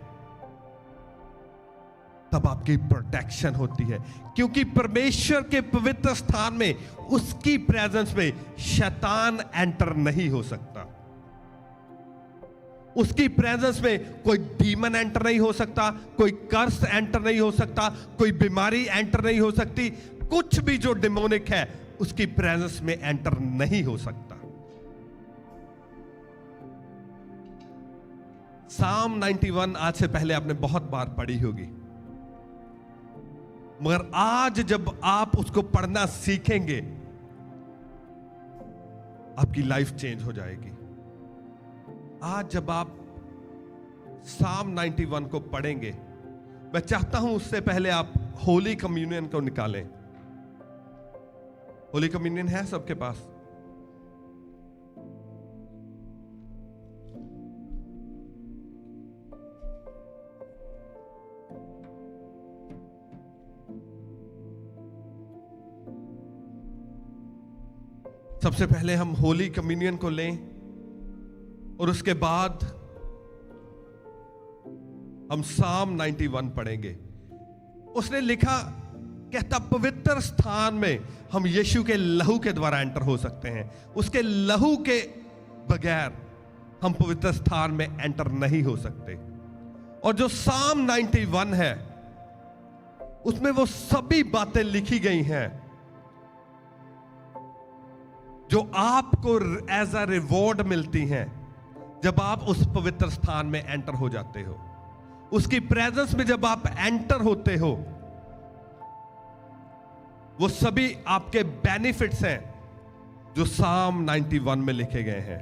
तब आपकी प्रोटेक्शन होती है, क्योंकि परमेश्वर के पवित्र स्थान में, उसकी प्रेजेंस में शैतान एंटर नहीं हो सकता। उसकी प्रेजेंस में कोई डीमन एंटर नहीं हो सकता, कोई कर्स एंटर नहीं हो सकता, कोई बीमारी एंटर नहीं हो सकती। कुछ भी जो डिमोनिक है उसकी प्रेजेंस में एंटर नहीं हो सकता। साम 91 आज से पहले आपने बहुत बार पढ़ी होगी, मगर आज जब आप उसको पढ़ना सीखेंगे आपकी लाइफ चेंज हो जाएगी। आज जब आप साम 91 को पढ़ेंगे, मैं चाहता हूं उससे पहले आप होली कम्युनियन को निकालें। होली कम्युनियन है सबके पास? सबसे पहले हम होली कम्युनियन को लें और उसके बाद हम साम 91 पढ़ेंगे। उसने लिखा, कहता पवित्र स्थान में हम यीशु के लहू के द्वारा एंटर हो सकते हैं। उसके लहू के बगैर हम पवित्र स्थान में एंटर नहीं हो सकते। और जो साम 91 है उसमें वो सभी बातें लिखी गई हैं जो आपको एज अ रिवॉर्ड मिलती हैं जब आप उस पवित्र स्थान में एंटर हो जाते हो। उसकी प्रेजेंस में जब आप एंटर होते हो, वो सभी आपके बेनिफिट्स हैं जो साम 91 में लिखे गए हैं।